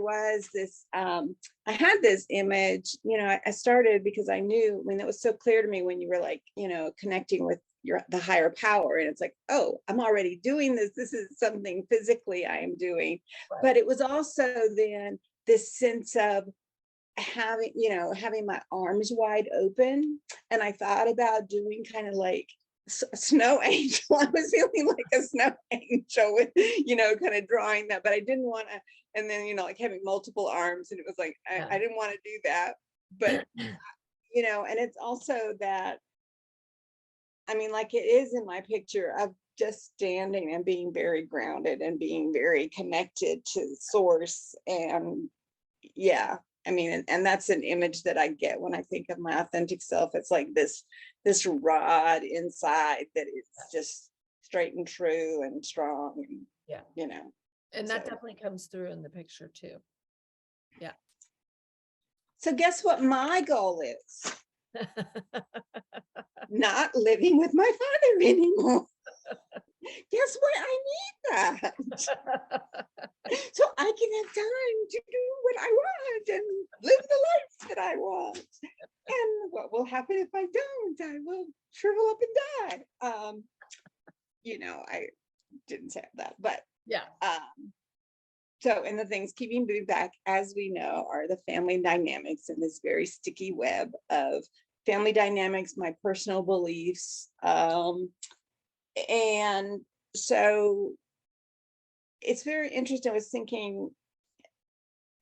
was this, I had this image, you know, I started because I knew, when it was so clear to me when you were like, you know, connecting with the higher power, and it's like, oh, I'm already doing this. This is something physically I am doing. Right. But it was also then this sense of having, you know, having my arms wide open. And I thought about doing kind of like a snow angel. I was feeling like a snow angel with, you know, kind of drawing that, but I didn't want to. And then, you know, like having multiple arms, and it was like, I didn't want to do that. But, you know, and it's also that, I mean, like it is in my picture of just standing and being very grounded and being very connected to source. And yeah, I mean, and that's an image that I get when I think of my authentic self. It's like this rod inside that is just straight and true and strong, and Yeah. you know. And that So- definitely comes through in the picture too. Yeah. So guess what my goal is? Not living with my father anymore. Guess what? I need that. So I can have time to do what I want and live the life that I want. And what will happen if I don't? I will shrivel up and die. You know, I didn't say that, but Yeah. so, and the things keeping me back, as we know, are the family dynamics and this very sticky web of family dynamics, my personal beliefs. And so it's very interesting. I was thinking,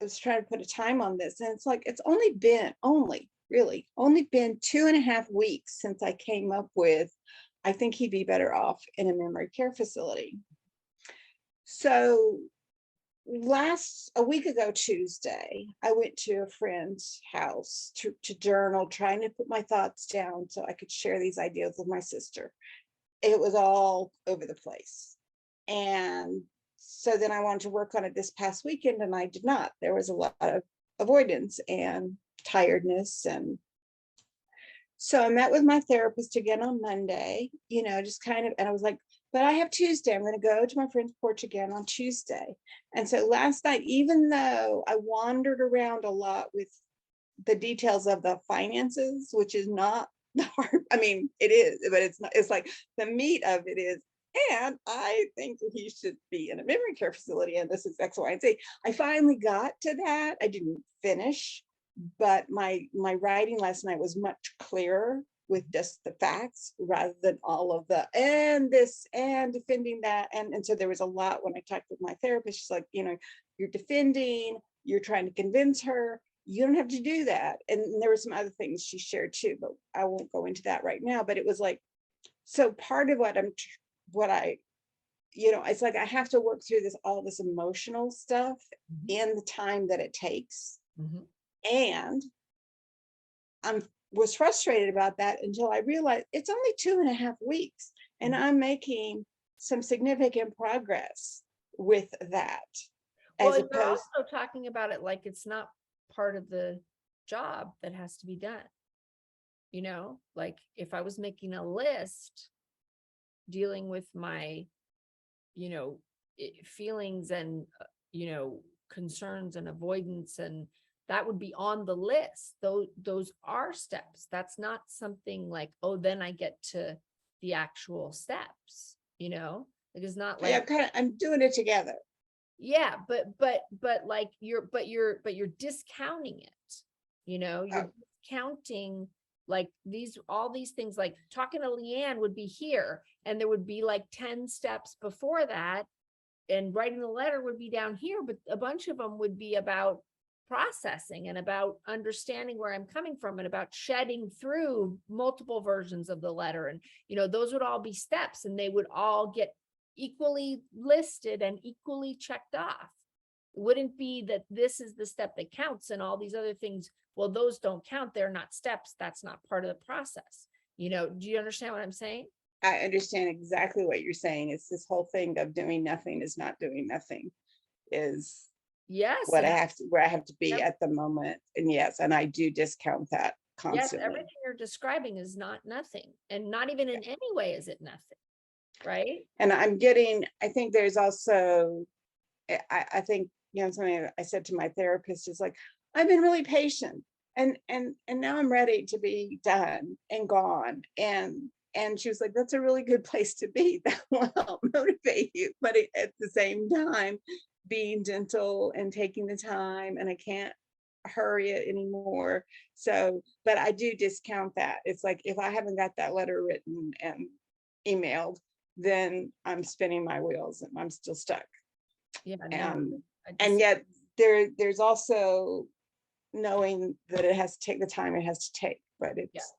I was trying to put a time on this, and it's like, it's only been 2.5 weeks since I came up with, I think he'd be better off in a memory care facility. So a week ago Tuesday, I went to a friend's house to journal, trying to put my thoughts down so I could share these ideas with my sister. It was all over the place. And so then I wanted to work on it this past weekend, and I did not. There was a lot of avoidance and tiredness. And so I met with my therapist again on Monday, you know, just kind of, and I was like, but I have Tuesday. I'm going to go to my friend's porch again on Tuesday. And so last night, even though I wandered around a lot with the details of the finances, which is not the hard, I mean, it is, but it's not, it's like the meat of it is, and I think that he should be in a memory care facility, and this is X, Y, and Z. I finally got to that. I didn't finish, but my writing last night was much clearer with just the facts rather than all of the and this and defending that. And so there was a lot when I talked with my therapist. She's like, you know, you're defending, you're trying to convince her. You don't have to do that. And there were some other things she shared too, but I won't go into that right now. But it was like, so part of what it's like I have to work through all this emotional stuff in the time that it takes. And I was frustrated about that until I realized it's only 2.5 weeks and I'm making some significant progress with that. Well, As you're opposed, also talking about it like it's not part of the job that has to be done. You know, like if I was making a list dealing with my, you know, feelings and, you know, concerns and avoidance, and that would be on the list. Those are steps. That's not something like, oh, then I get to the actual steps, you know, it is not yeah, like, I'm doing it together. yeah, but like you're discounting it, you know, you're counting like all these things, like talking to Leanne would be here and there would be like 10 steps before that, and writing the letter would be down here, but a bunch of them would be about processing and about understanding where I'm coming from and about shedding through multiple versions of the letter. And, you know, those would all be steps and they would all get equally listed and equally checked off. It wouldn't be that this is the step that counts and all these other things, well, those don't count. They're not steps. That's not part of the process. You know, do you understand what I'm saying? I understand exactly what you're saying. It's this whole thing of doing nothing is not doing nothing is Yes. what I have to, where I have to be Yep. at the moment. And yes, and I do discount that Yes, constantly. everything you're describing is not nothing, and not even in any way is it nothing, right? And I think there's also, I think, you know, something I said to my therapist is like, I've been really patient and now I'm ready to be done and gone. And she was like, that's a really good place to be. That will help motivate you. But at the same time, being gentle and taking the time, and I can't hurry it anymore. So, but I do discount that. It's like, if I haven't got that letter written and emailed, then I'm spinning my wheels and I'm still stuck. Yeah. No, And yet there's also knowing that it has to take the time it has to take, but it's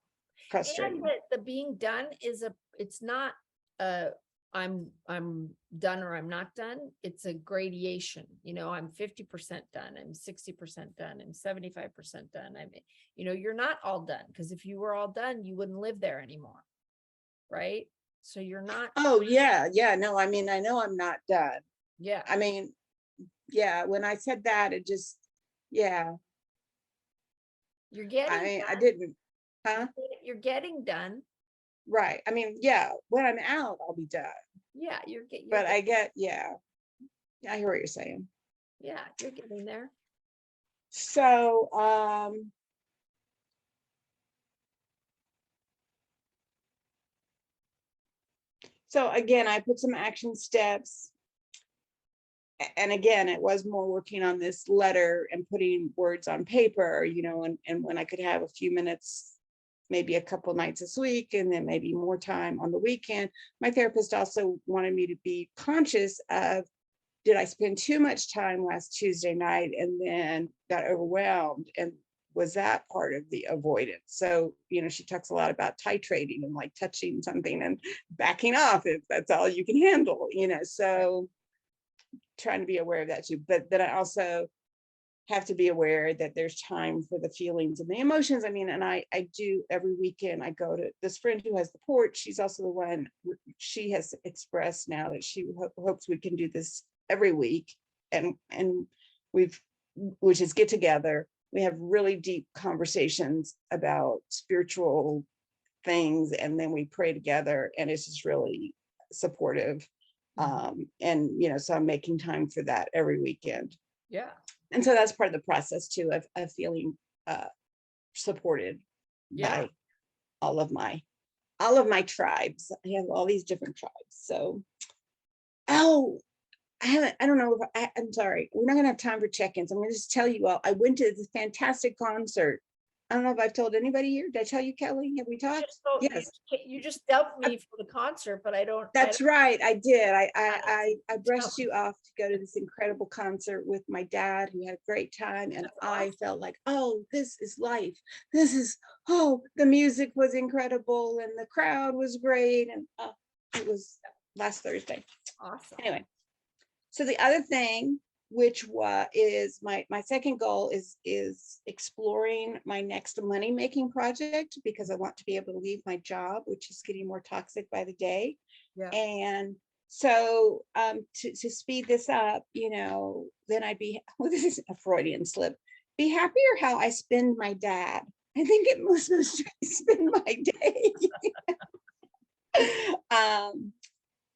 frustrating. and the being done is it's not I'm done or I'm not done. It's a gradation. You know, I'm 50% done, I'm 60% done, I'm 75% done. I mean, you know, you're not all done, because if you were all done, you wouldn't live there anymore. Right? So you're not. Oh yeah, no, I mean, I know I'm not done. Yeah. I mean, yeah, when I said that, it just, yeah. You're getting I done. didn't, huh? You're getting done. Right. I mean, yeah, when I'm out, I'll be done. Yeah, But I get, yeah, I hear what you're saying. yeah, you're getting there. So, so again, I put some action steps. And again, it was more working on this letter and putting words on paper, you know, and when I could have a few minutes, maybe a couple nights this week, and then maybe more time on the weekend. My therapist also wanted me to be conscious of, did I spend too much time last Tuesday night and then got overwhelmed? And was that part of the avoidance? So, you know, she talks a lot about titrating and like touching something and backing off if that's all you can handle, you know, so trying to be aware of that too. But then I also have to be aware that there's time for the feelings and the emotions. I mean, and I do every weekend, I go to this friend who has the porch. She's also the one, she has expressed now that she hopes we can do this every week. And which is get together. We have really deep conversations about spiritual things, and then we pray together, and it's just really supportive. And, you know, so I'm making time for that every weekend. Yeah. And so that's part of the process too, of feeling supported by all of my tribes. I have all these different tribes. So, oh, I don't know if I'm sorry, we're not gonna have time for check-ins. I'm gonna just tell you all, I went to this fantastic concert I don't know if I've told anybody here. Did I tell you, Kelly? Have we You talked? just told- Yes. You just dumped me for the concert, but I don't. That's right. I did. Wow. I brushed you off to go to this incredible concert with my dad. We had a great time. And That's I awesome. felt like, oh, this is life. This is, oh, the music was incredible and the crowd was great. And it was last Thursday. Awesome. Anyway, so the other thing, which is my second goal is exploring my next money making project, because I want to be able to leave my job, which is getting more toxic by the day. Yeah. And so to speed this up, then I'd be, well, this is a Freudian slip, be happier how I spend my dad. I think it must spend my day.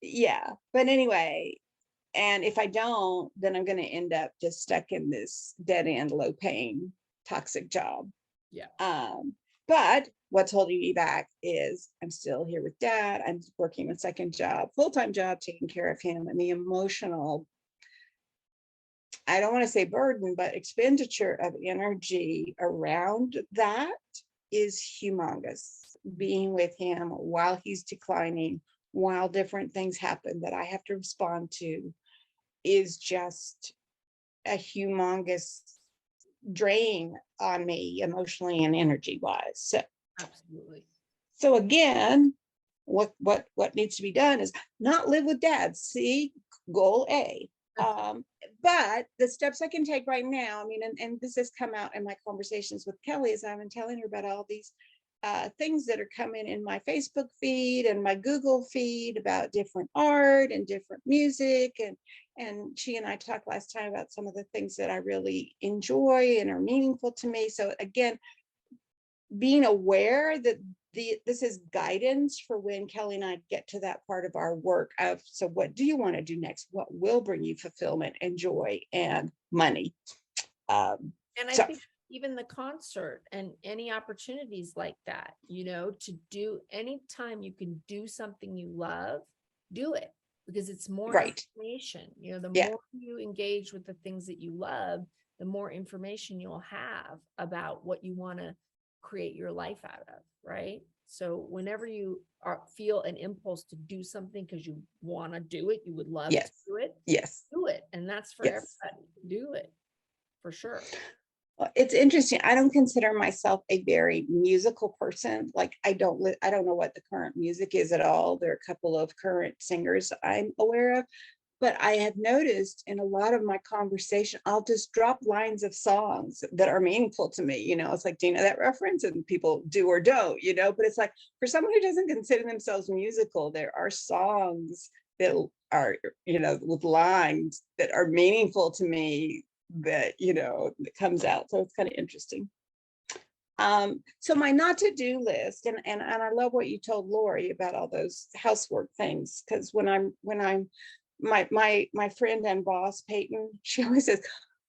Yeah, but anyway, and if I don't, then I'm going to end up just stuck in this dead end, low paying, toxic job. Yeah. But what's holding me back is I'm still here with dad. I'm working a second job, full-time job, taking care of him, and the emotional, I don't want to say burden, but expenditure of energy around that is humongous. Being with him while he's declining, while different things happen that I have to respond to, is just a humongous drain on me emotionally and energy wise. Absolutely. So again, what needs to be done is not live with dad. See, goal A. But the steps I can take right now, I mean, and this has come out in my conversations with Kelly, as I've been telling her about all these things that are coming in my Facebook feed and my Google feed about different art and different music. And she and I talked last time about some of the things that I really enjoy and are meaningful to me. So again, being aware that this is guidance for when Kelly and I get to that part of our work of, so what do you want to do next? What will bring you fulfillment and joy and money? And I So- think even the concert and any opportunities like that, to do anytime you can do something you love, do it, because it's more Right. information. The Yeah. more you engage with the things that you love, the more information you'll have about what you want to create your life out of, right? So whenever you feel an impulse to do something because you want to do it, you would love Yes. to do it, Yes. do it. And that's for Yes. everybody. Do it for sure. Well, it's interesting. I don't consider myself a very musical person. Like I don't know what the current music is at all. There are a couple of current singers I'm aware of, but I have noticed in a lot of my conversation, I'll just drop lines of songs that are meaningful to me. It's like, do you know that reference? And people do or don't, but it's like, for someone who doesn't consider themselves musical, there are songs that are, with lines that are meaningful to me that, that comes out. So it's kind of interesting. So my not to do list, and I love what you told Lori about all those housework things, because when I'm my friend and boss Peyton, she always says,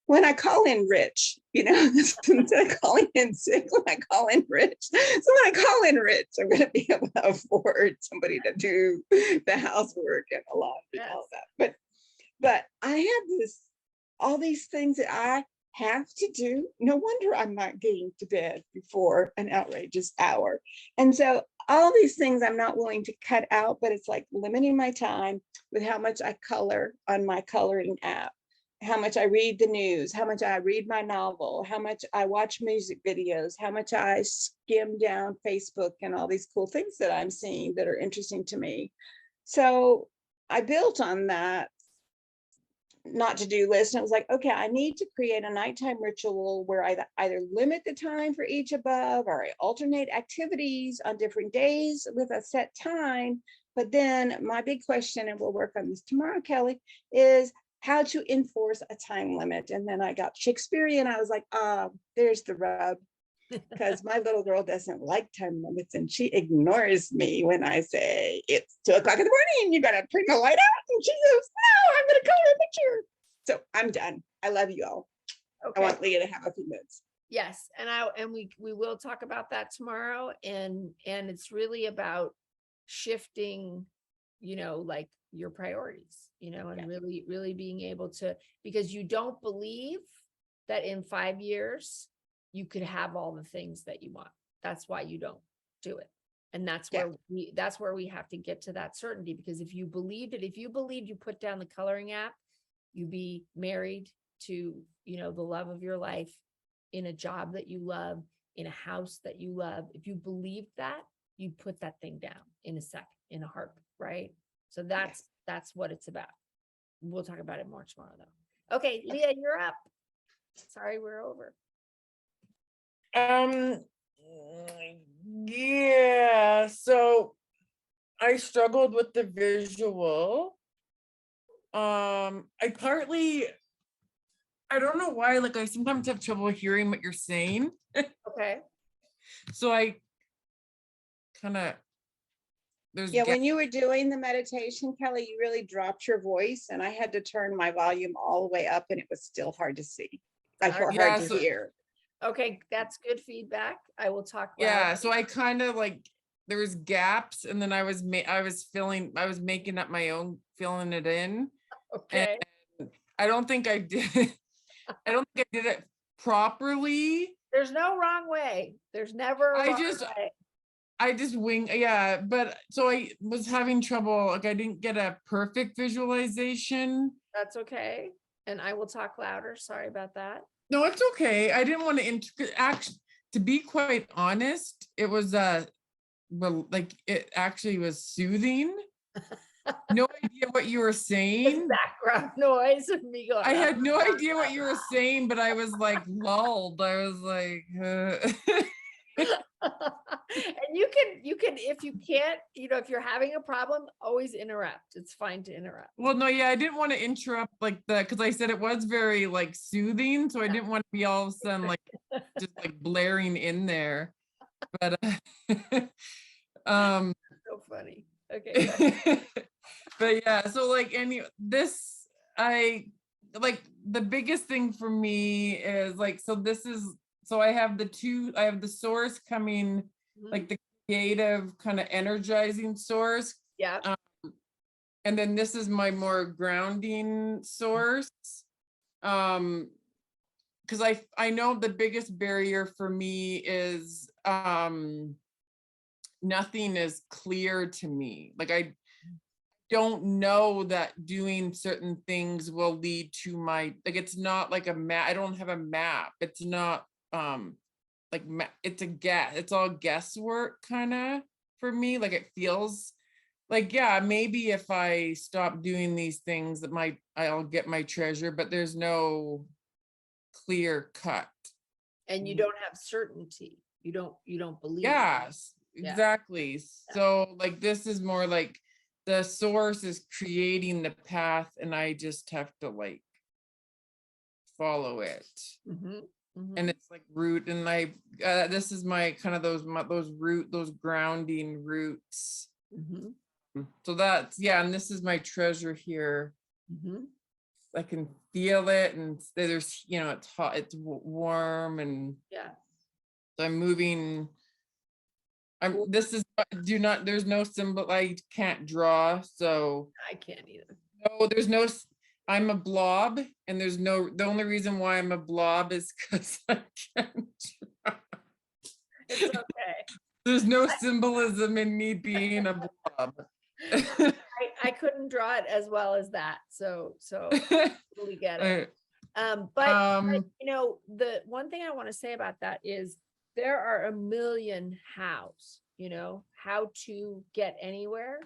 when I call in rich, instead of calling in sick, when I call in rich. So when I call in rich, I'm going to be able to afford somebody to do the housework and a lot and all that. But I have all these things that I have to do. No wonder I'm not getting to bed before an outrageous hour. And so all these things I'm not willing to cut out, but it's like limiting my time with how much I color on my coloring app, how much I read the news, how much I read my novel, how much I watch music videos, how much I skim down Facebook and all these cool things that I'm seeing that are interesting to me. So I built on that not to do list. And I was like, okay, I need to create a nighttime ritual where I either limit the time for each above, or I alternate activities on different days with a set time. But then my big question, and we'll work on this tomorrow, Kelly, is how to enforce a time limit. And then I got Shakespearean. I was like, there's the rub. Because my little girl doesn't like time limits, and she ignores me when I say it's 2:00 in the morning, you gotta turn the light out, and she goes, no, I'm gonna color a picture. So I'm done. I love you all. Okay. I want Leah to have a few minutes. Yes, and we will talk about that tomorrow, and it's really about shifting, like your priorities, and really being able to, because you don't believe that in 5 years you could have all the things that you want. That's why you don't do it. And that's Yeah. where we have to get to that certainty, because if you believed it, if you believed you put down the coloring app, you'd be married to, the love of your life, in a job that you love, in a house that you love. If you believed that, you'd put that thing down in a second, in a heartbeat, right? So that's what it's about. We'll talk about it more tomorrow though. Okay, Leah, you're up. Sorry, we're over. Yeah, so I struggled with the visual. I don't know why, like I sometimes have trouble hearing what you're saying. Okay. So I kind of Yeah, when you were doing the meditation, Kelly, you really dropped your voice and I had to turn my volume all the way up and it was still hard to see. Like, or Yeah, hard to so- hear. Okay, that's good feedback. I will talk. Yeah, loud. so I kind of like there was gaps, and then I was making up my own, filling it in. Okay. I don't think I did. I don't think I did it properly. There's no wrong way. There's never a I wrong just- way. I just yeah, but so I was having trouble, like I didn't get a perfect visualization. That's okay. And I will talk louder. Sorry about that. No, it's okay. I didn't want to actually, to be quite honest, it was well, like it actually was soothing. No idea what you were It's saying. background noise of me going. I had no idea what you were saying, but I was like lulled. I was like, And you can, if you can't, if you're having a problem, always interrupt. It's fine to interrupt. well, no, yeah, I didn't want to interrupt like because I said it was very like soothing, so I didn't want to be all of a sudden like just like blaring in there. But So funny. Okay. go ahead. but yeah, so like I like the biggest thing for me is like, so I have the source coming, like the creative kind of energizing source, Yeah. and then this is my more grounding source. Because I know the biggest barrier for me is nothing is clear to me. Like I don't know that doing certain things will lead to my, like it's not like a map. I don't have a map. It's not like it's a guess. It's all guesswork kind of for me. Like it feels like, yeah, maybe if I stop doing these things that I'll get my treasure, but there's no clear cut. And you don't have certainty. You don't believe. Yes, Yeah. exactly. So like this is more like the source is creating the path and I just have to like follow it. Mhm, mhm. And it's like root, and this is my kind of those grounding roots. Mhm, So that's, yeah, and this is my treasure here. mhm. I can feel it, and there's, it's hot, it's warm, and Yeah. so I'm moving. This is there's no symbol. I can't draw, so I can't either. no, I'm a blob, and the only reason why I'm a blob is because I can't draw. It's okay. There's no symbolism in me being a blob. I couldn't draw it as well as that. So totally get it. But the one thing I want to say about that is there are a million hows, how to get anywhere.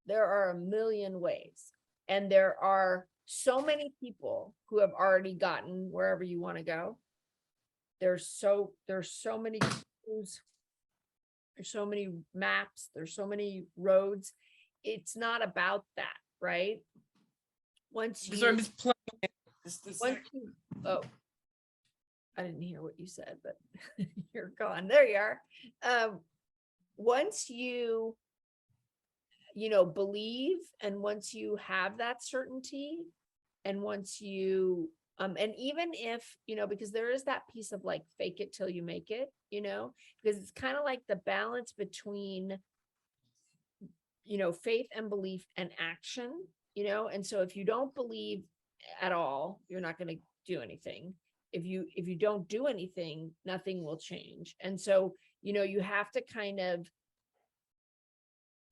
There are a million ways. And there are so many people who have already gotten wherever you want to go. There's so many clues, there's so many maps, there's so many roads. It's not about that, right? Once you, So I'm just playing it. oh, I didn't hear what you said, but you're gone. There you are. Once you believe, and once you have that certainty, and once you, and even if, because there is that piece of like fake it till you make it, because it's kind of like the balance between, faith and belief and action, and so if you don't believe at all, you're not going to do anything. if you don't do anything, nothing will change. And so, you have to kind of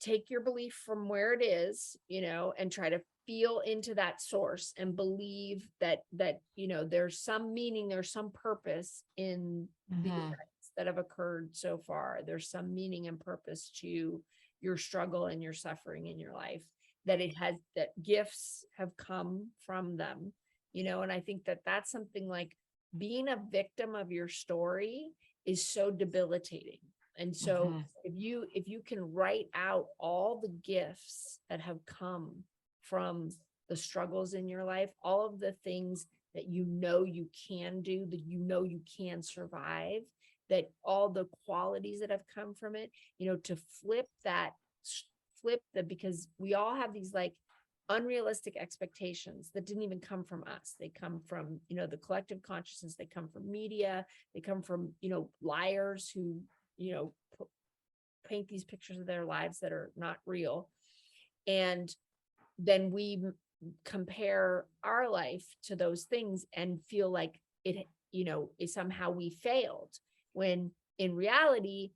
take your belief from where it is, and try to feel into that source and believe that there's some meaning, there's some purpose in the Mhm. events that have occurred so far. There's some meaning and purpose to your struggle and your suffering in your life, that gifts have come from them, and I think that that's something like being a victim of your story is so debilitating. And so Mhm. if you can write out all the gifts that have come from the struggles in your life, all of the things that you can do, that you can survive, that all the qualities that have come from it, to because we all have these like unrealistic expectations that didn't even come from us. They come from, the collective consciousness, they come from media, they come from, liars who, paint these pictures of their lives that are not real. And then we compare our life to those things and feel like it, is somehow we failed, when in reality,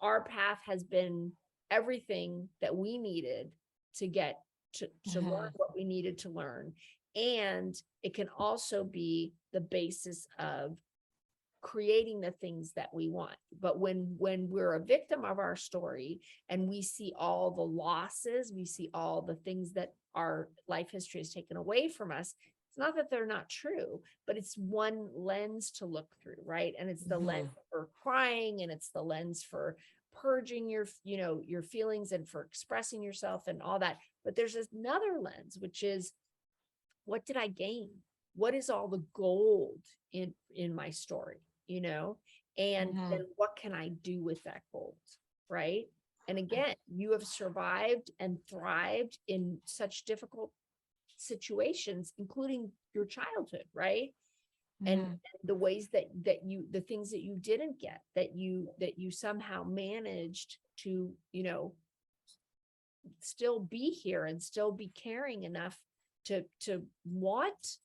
our path has been everything that we needed to get to learn what we needed to learn. And it can also be the basis of creating the things that we want. But when we're a victim of our story and we see all the losses, we see all the things that our life history has taken away from us, it's not that they're not true, but it's one lens to look through, right? And it's the lens for crying, and it's the lens for purging your feelings and for expressing yourself and all that. But there's another lens, which is, what did I gain? What is all the gold in my story, and then what can I do with that gold, right? And again, you have survived and thrived in such difficult situations, including your childhood, right? And the ways that the things that you didn't get, that you somehow managed to, still be here and still be caring enough to want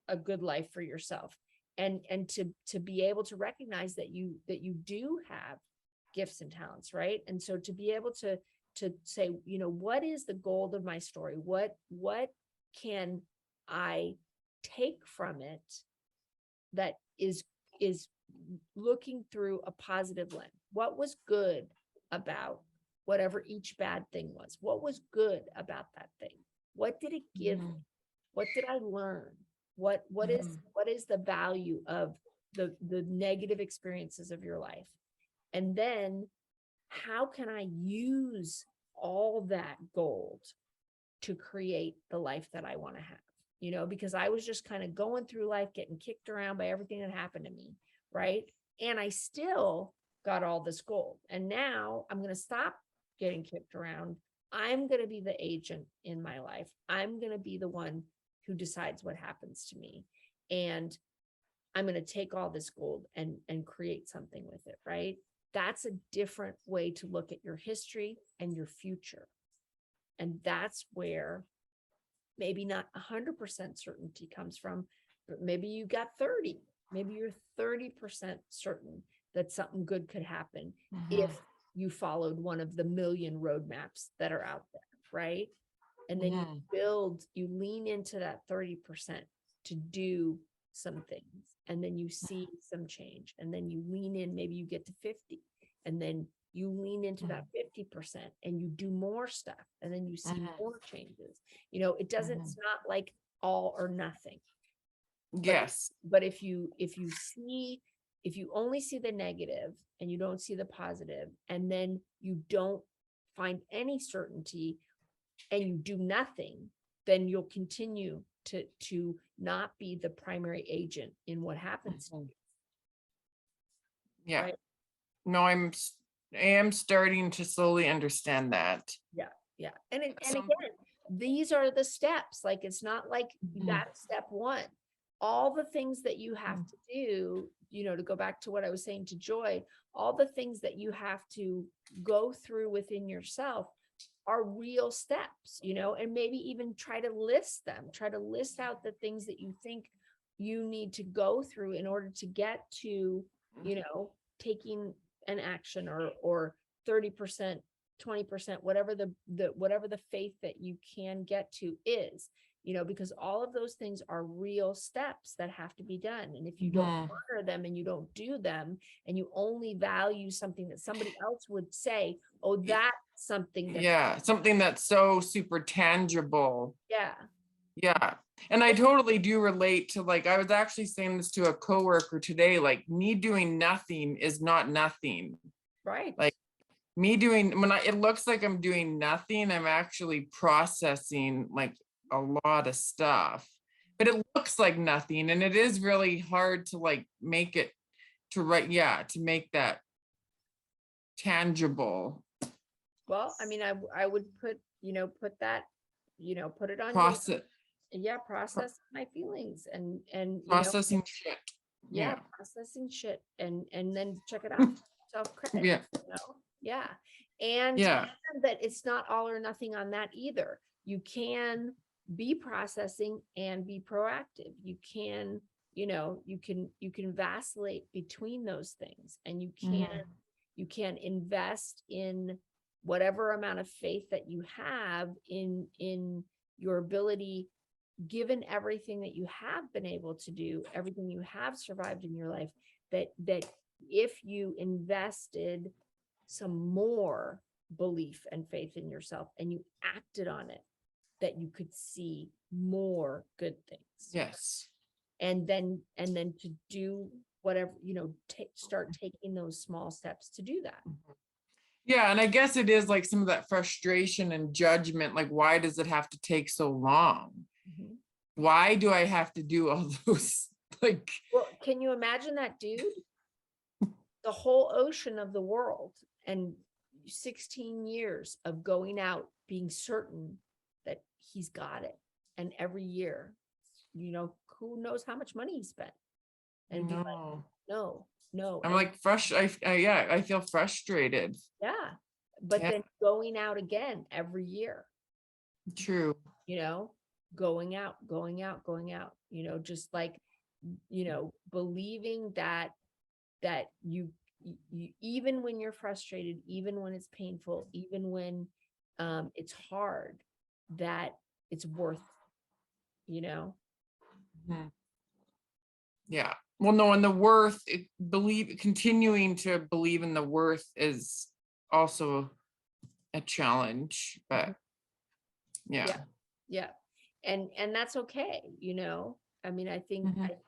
a good life for yourself, and to be able to recognize that you do have gifts and talents, right? And so to be able to say, what is the gold of my story? What can I take from it that is looking through a positive lens? What was good about whatever each bad thing was? What was good about that thing? What did it give me? What did I learn? What is the value of the negative experiences of your life? And then how can I use all that gold to create the life that I want to have? Because I was just kind of going through life, getting kicked around by everything that happened to me, right? And I still got all this gold. And now I'm going to stop getting kicked around. I'm going to be the agent in my life. I'm going to be the one who decides what happens to me. And I'm going to take all this gold and create something with it, right? That's a different way to look at your history and your future. And that's where maybe not 100% certainty comes from, but maybe you got 30, maybe you're 30% certain that something good could happen if you followed one of the million roadmaps that are out there, right? And then you lean into that 30% to do some things, and then you see some change, and then you lean in, maybe you get to 50, and then you lean into that 50% and you do more stuff, and then you see more changes. It's not like all or nothing. Yes. But if you only see the negative and you don't see the positive, and then you don't find any certainty and you do nothing, then you'll continue to not be the primary agent in what happens to you. Yeah. Right? No, I am starting to slowly understand that. Yeah. And Some- again, these are the steps. Like, it's not like that's step one. All the things that you have to do, to go back to what I was saying to Joy, all the things that you have to go through within yourself are real steps, and maybe even try to list out the things that you think, you need to go through in order to get to, you know, taking an action or 30%, 20%, whatever the faith that you can get to is, you know, because all of those things are real steps that have to be done. And if you don't Mhm. honor them and you don't do them, and you only value something that somebody else would say, oh, that's something that, Yeah, something that's so super tangible. yeah, Yeah. And I totally do relate to, like, I was actually saying this to a coworker today, like me doing nothing is not nothing. right. Like, me doing, it looks like I'm doing nothing, I'm actually processing like a lot of stuff. But it looks like nothing, and it is really hard to like make it to make that tangible Well, I mean, I would put, you know, put that, you know, put it on your, process yeah, process my feelings and, you know, processing shit. yeah, Yeah. processing shit and then check it out. Self-critic, Yeah. you know? Yeah. And Yeah. that it's not all or nothing on that either. You can be processing and be proactive. You can, you know, you can vacillate between those things, and you can invest in whatever amount of faith that you have in your ability, given everything that you have been able to do, everything you have survived in your life, that if you invested some more belief and faith in yourself and you acted on it, that you could see more good things. Yes. And then to do whatever, you know, start taking those small steps to do that. Yeah, and I guess it is like some of that frustration and judgment, like, why does it have to take so long? Mhm. Why do I have to do all those, like, Well, can you imagine that dude? The whole ocean of the world and 16 years of going out, being certain that he's got it. And every year, you know, who knows how much money he spent. And be like, no, no. I'm And like yeah, I feel frustrated. yeah, but Yeah. then going out again every year, True. you know, going out, you know, just like, you know, believing that you even when you're frustrated, even when it's painful, even when it's hard, that it's worth, you know. Mhm. Yeah. Well, no, and the worth, continuing to believe in the worth is also a challenge, but yeah. Yeah. And that's okay, you know. I mean, I think Mhm.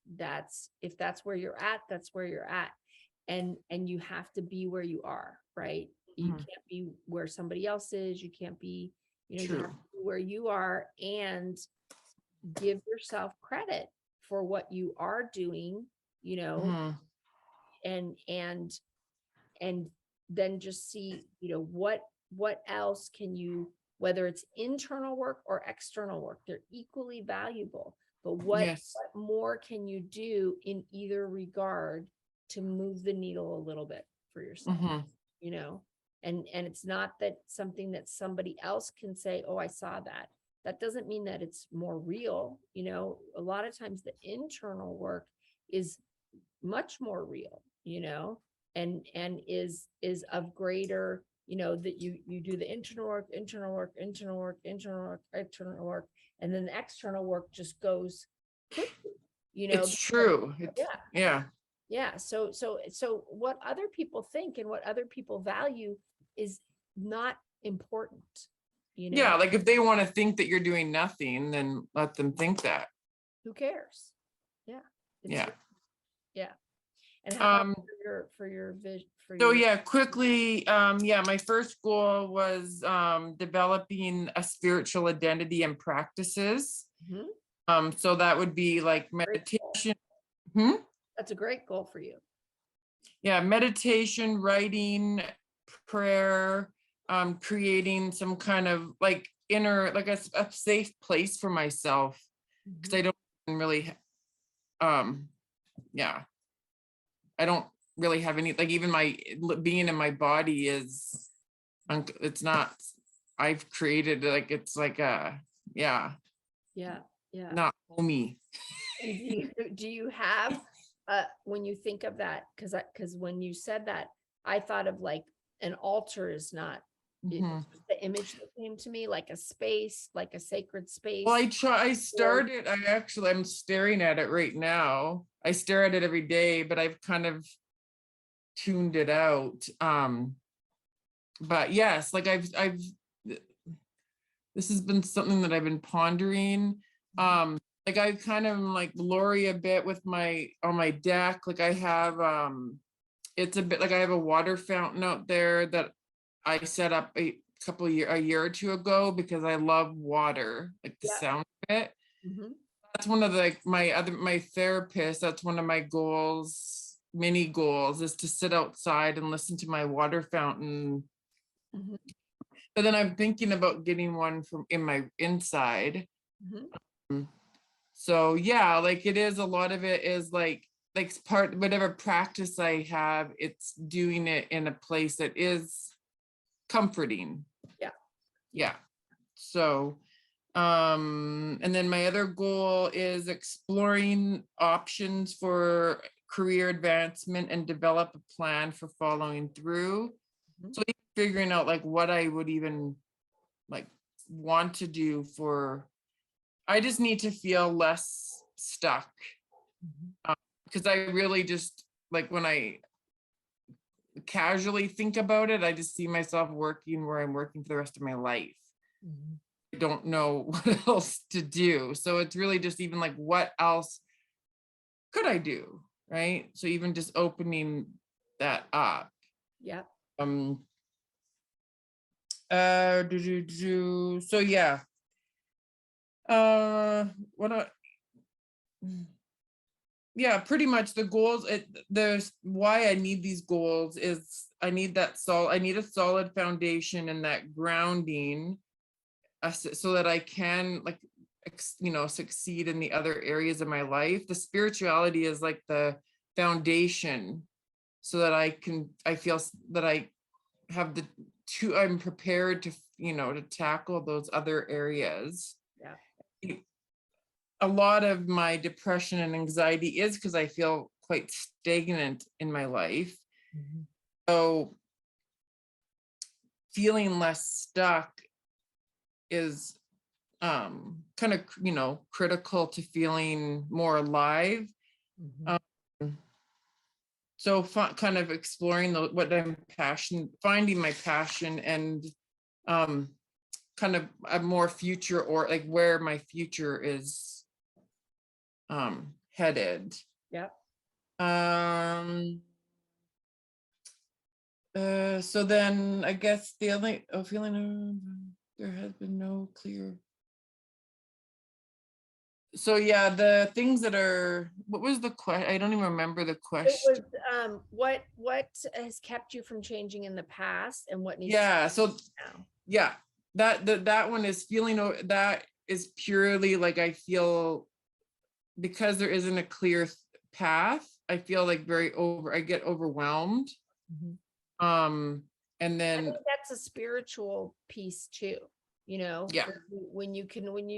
that's, if that's where you're at, that's where you're at. And you have to be where you are, right? You Mhm. can't be where somebody else is. You can't be, you know, you have True. to be where you are, and give yourself credit for what you are doing, you know, Mhm. and then just see, you know, what else can you, whether it's internal work or external work, they're equally valuable. But what Yes. more can you do in either regard to move the needle a little bit for yourself, Mhm. you know? And it's not that something that somebody else can say, oh, I saw that. That doesn't mean that it's more real, you know. A lot of times the internal work is much more real, you know, and is of greater, you know, that you do the internal work, and then the external work just goes quickly, you know. It's true. Yeah. Yeah. Yeah. So what other people think and what other people value is not important, you know. Yeah, like if they want to think that you're doing nothing, then let them think that. Who cares? Yeah. Yeah. Yeah. And how about Um, for your vision, for so your, yeah, quickly, yeah, my first goal was developing a spiritual identity and practices. Mhm. So that would be like Great goal. meditation. Hmm? That's a great goal for you. Yeah, meditation, writing, prayer, creating some kind of like inner, like a safe place for myself, because I don't really yeah, I don't really have any, like, even my being in my body is it's not, I've created, like, it's like a, yeah. Yeah. Yeah. not homey. And do you have, when you think of that, because when you said that, I thought of like an altar is not, it's Mhm. just the image that came to me, like a space, like a sacred space. Well, I'm staring at it right now. I stare at it every day, but I've kind of tuned it out. But yes, like this has been something that I've been pondering. Like I kind of like Lori a bit with on my deck. Like I have, it's a bit like I have a water fountain out there that I set up a year or two ago because I love water, like the Yeah. sound of it. Mhm. That's one of the, like my therapist, that's one of my goals, mini goals, is to sit outside and listen to my water fountain. Mhm. But then I'm thinking about getting one from in my inside. Mhm. So yeah, like it is, a lot of it is like part, whatever practice I have, it's doing it in a place that is comforting. Yeah. Yeah. So and then my other goal is exploring options for career advancement and develop a plan for following through. Mhm. So figuring out like what I would even like want to do for, I just need to feel less stuck. Because I really just like when I casually think about it, I just see myself working where I'm working for the rest of my life. Mhm. I don't know what else to do. So it's really just even like, what else could I do? Right. So even just opening that up. Yeah. So yeah. What yeah, pretty much the goals, there's why I need these goals is I need a solid foundation and that grounding, so that I can like succeed in the other areas of my life. The spirituality is like the foundation, so that I feel that I have I'm prepared to to tackle those other areas. Yeah. A lot of my depression and anxiety is because I feel quite stagnant in my life. Mhm. So feeling less stuck is kind of critical to feeling more alive. Mhm. So kind of exploring what I'm finding my passion, and kind of a more future, or like where my future is headed. Yeah. So then I guess the only feeling there has been no clear. So yeah, the things that are, what was the question? I don't even remember the It question. was, what has kept you from changing in the past and what needs to Yeah, so change now? yeah, that one is feeling, that is purely like I feel, because there isn't a clear path, I feel like I get overwhelmed. Mhm. And I then think that's a spiritual piece too, yeah. when you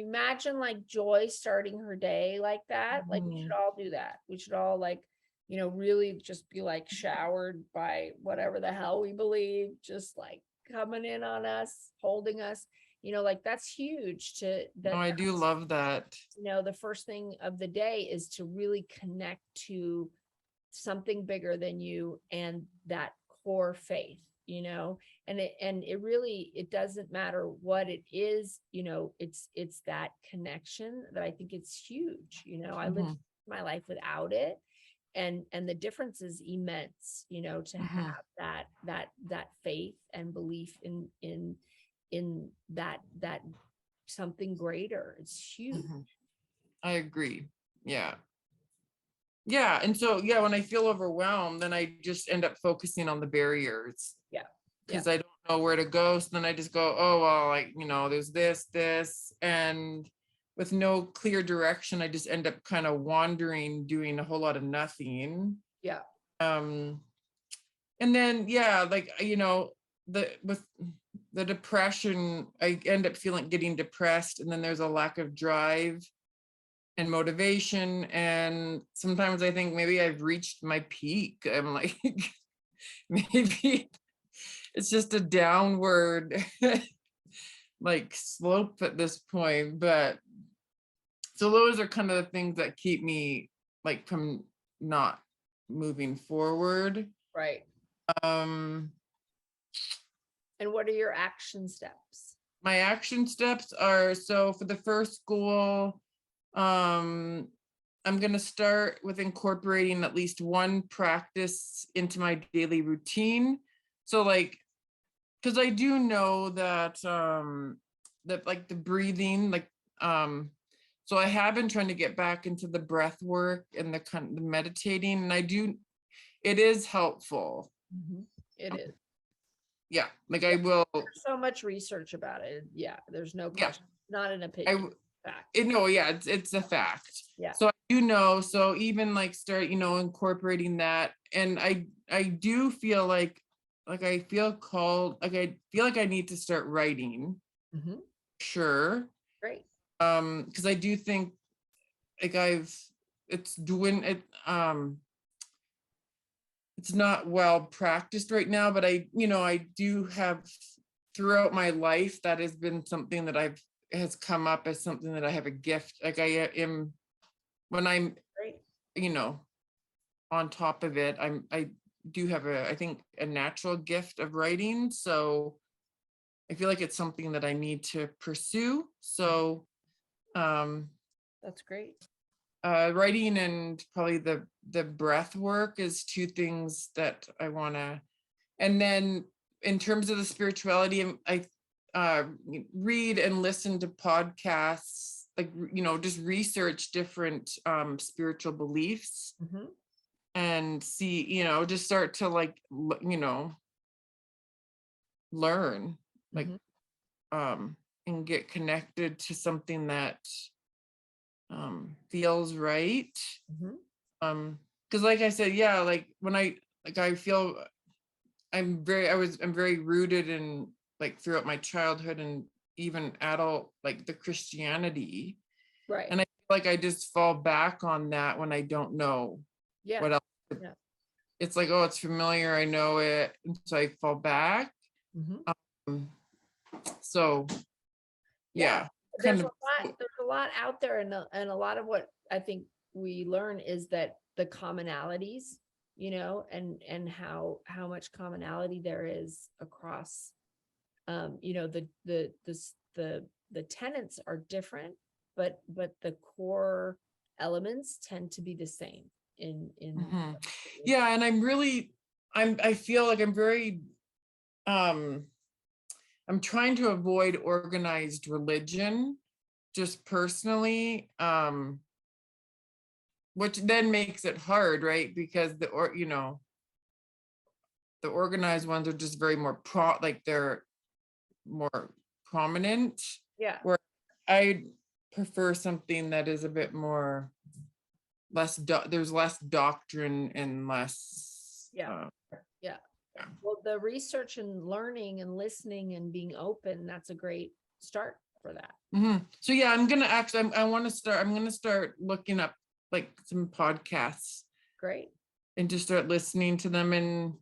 imagine like Joy starting her day like that, like we should Mhm. all do that. We should all like, really just be like showered by whatever the hell we believe, just like coming in on us, holding us, like that's huge No, I do love that. the first thing of the day is to really connect to something bigger than you and that core faith, and it really, it doesn't matter what it is, it's that connection that I think it's huge. I lived Mhm. my life without it, and the difference is immense, to Mhm. have that faith and belief in that something greater. It's huge. Mhm. I agree. Yeah. Yeah. And so, yeah, when I feel overwhelmed, then I just end up focusing on the barriers Yeah. because I don't know where to go. So then I just go, oh, well, like, there's this, and with no clear direction, I just end up kind of wandering, doing a whole lot of nothing. Yeah. And then, yeah, like, with the depression, I end up getting depressed, and then there's a lack of drive. and motivation. And sometimes I think maybe I've reached my peak. I'm like, maybe it's just a downward like slope at this point. But so those are kind of the things that keep me like from not moving forward. Right. Um, And what are your action steps? my action steps are, so for the first goal, I'm gonna start with incorporating at least one practice into my daily routine. So like, because I do know that that like the breathing, like so I have been trying to get back into the breath work and the kind of the meditating, and it is helpful. It is. Yeah, like I will, There's so much research about it. Yeah, there's no Yeah. question. Not an I opinion. Fact. no, yeah, it's a fact. Yeah. So I do know, so even like start, incorporating that. And I do feel like I feel called, like I feel like I need to start writing, Mhm. sure. Great. Because I do think like it's doing it, it's not well practiced right now, but I do have throughout my life, that has been something that has come up as something that I have a gift. Like I am, when I'm, Great. on top of it, I do have I think a natural gift of writing. So I feel like it's something that I need to pursue. So That's great. writing and probably the breath work is two things that I want to. And then in terms of the spirituality, I read and listen to podcasts, like just research different spiritual beliefs Mhm. and see, just start to like learn, like Mhm. and get connected to something that feels right. Mhm. Because like I said, yeah, like when I feel I'm very rooted in, like, throughout my childhood and even adult, like the Christianity. Right. And I feel like I just fall back on that when I don't know Yeah. what else. Yeah. It's like, oh, it's familiar, I know it, and so I fall back. Mhm. Um, so Yeah. yeah, There's kind of. a lot out there, and a lot of what I think we learn is that the commonalities, and how much commonality there is across, the tenets are different, but the core elements tend to be the same in. Mhm. Yeah, and I feel like I'm very I'm trying to avoid organized religion just personally, which then makes it hard, right? Because the organized ones are just very more like they're more prominent, Yeah. where I prefer something that is a bit more there's less doctrine and less Yeah. Yeah. yeah. Well, the research and learning and listening and being open, that's a great start for that. So yeah, I'm gonna actually I'm gonna start looking up like some podcasts Great. and just start listening to them, and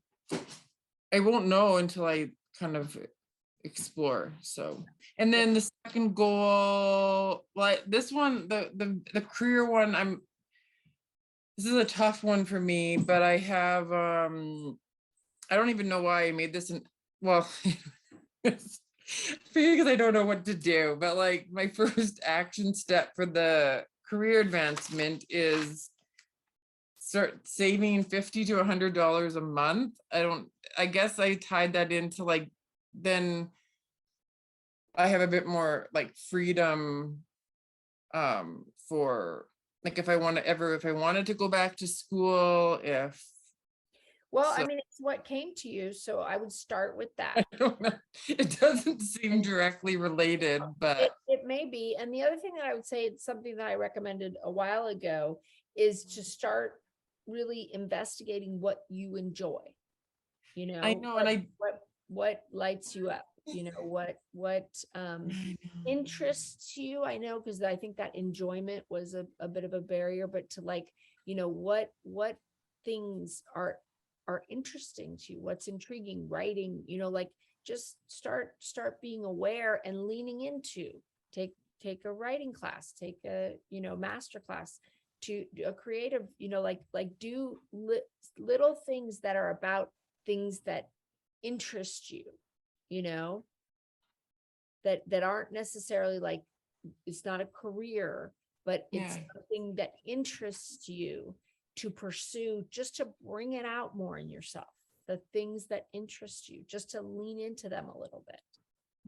I won't know until I kind of explore. So, and then the second goal, like this one, the career one, this is a tough one for me, but I have I don't even know why I made this, and well, because I don't know what to do, but like my first action step for the career advancement is start saving $50 to $100 a month. I guess I tied that into like, then I have a bit more like freedom for like if I wanted to go back to school, Well, I so mean, it's what came to you, so I would start with I that. don't know. It doesn't seem directly related, but It may be. And the other thing that I would say, it's something that I recommended a while ago, is to start really investigating what you enjoy. I know, and What lights you up. you know, what interests you. I know, because I think that enjoyment was a bit of a barrier, but to like, you know, what things are interesting to you, what's intriguing, writing, you know, like just start being aware and leaning into, take a writing class, take a, you know, master class, to a creative, you know, like do little things that are about things that interest you, you know, that aren't necessarily like, it's not a career, but it's Yeah. something that interests you to pursue, just to bring it out more in yourself, the things that interest you, just to lean into them a little bit.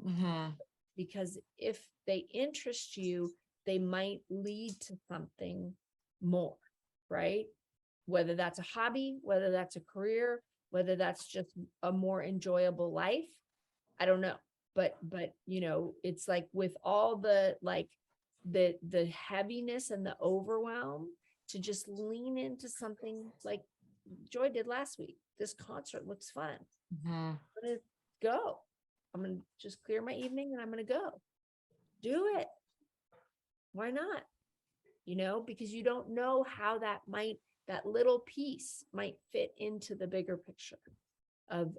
Mhm. Because if they interest you, they might lead to something more, right? Whether that's a hobby, whether that's a career, whether that's just a more enjoyable life, I don't know. But you know, it's like with all the like the heaviness and the overwhelm, to just lean into something like Joy did last week. This concert looks fun. Mhm. I'm gonna go. I'm gonna just clear my evening and I'm gonna go. Do it. Why not? You know, because you don't know how that little piece might fit into the bigger picture of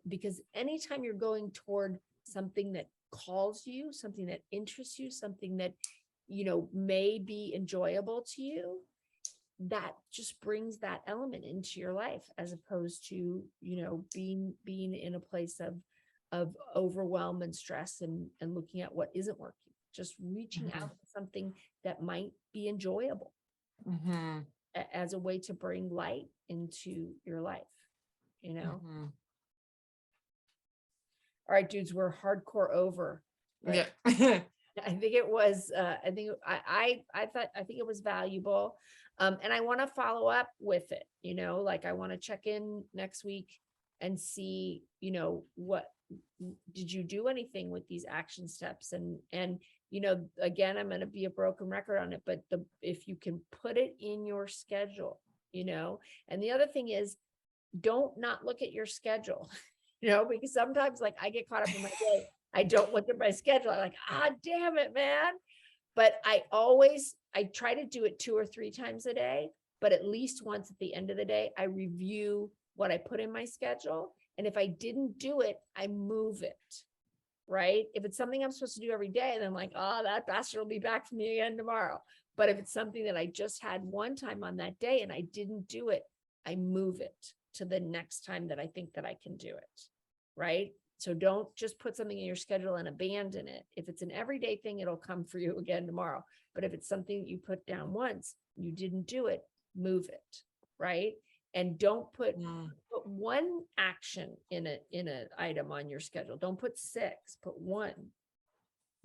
because anytime you're going toward something that calls you, something that interests you, something that, you know, may be enjoyable to you, that just brings that element into your life, as opposed to, you know, being in a place of overwhelm and stress and looking at what isn't working, just reaching out to something that might be enjoyable Mhm. as a way to bring light into your life, you know. Mhm. All right, dudes, we're hardcore over. But Yeah. I think it was, I think it was valuable. And I want to follow up with it, you know, like I want to check in next week and see, you know, did you do anything with these action steps? And, you know, again, I'm going to be a broken record on it, but if you can put it in your schedule, you know. And the other thing is, don't not look at your schedule, you know, because sometimes like I get caught up in my day. I don't look at my schedule. I'm like, damn it, man. But I try to do it 2 or 3 times a day, but at least once at the end of the day, I review what I put in my schedule. And if I didn't do it, I move it. Right. If it's something I'm supposed to do every day, then I'm like, that bastard will be back to me again tomorrow. But if it's something that I just had one time on that day and I didn't do it, I move it to the next time that I think that I can do it. Right. So don't just put something in your schedule and abandon it. If it's an everyday thing, it'll come for you again tomorrow. But if it's something that you put down once, you didn't do it, move it. Right. And don't put one action in an item on your schedule. Don't put 6, put 1.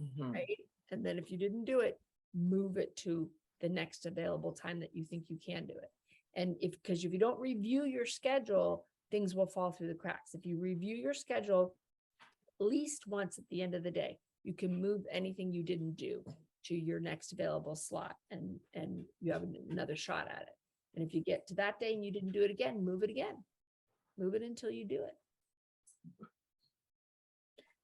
Mhm. Right. And then if you didn't do it, move it to the next available time that you think you can do it. And because if you don't review your schedule, things will fall through the cracks. If you review your schedule at least once at the end of the day, you can move anything you didn't do to your next available slot, and you have another shot at it. And if you get to that day and you didn't do it again, move it again. Move it until you do it.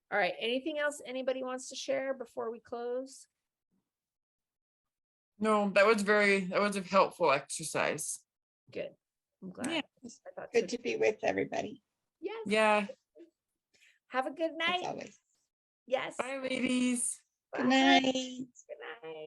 All right. Anything else anybody wants to share before we close? No, that was a helpful exercise. Good. I'm glad. Yeah. I thought Good so. to be with everybody, Yes. Yeah. Have a good as night. always. Yes. Bye, ladies. Good Bye. night. Good night.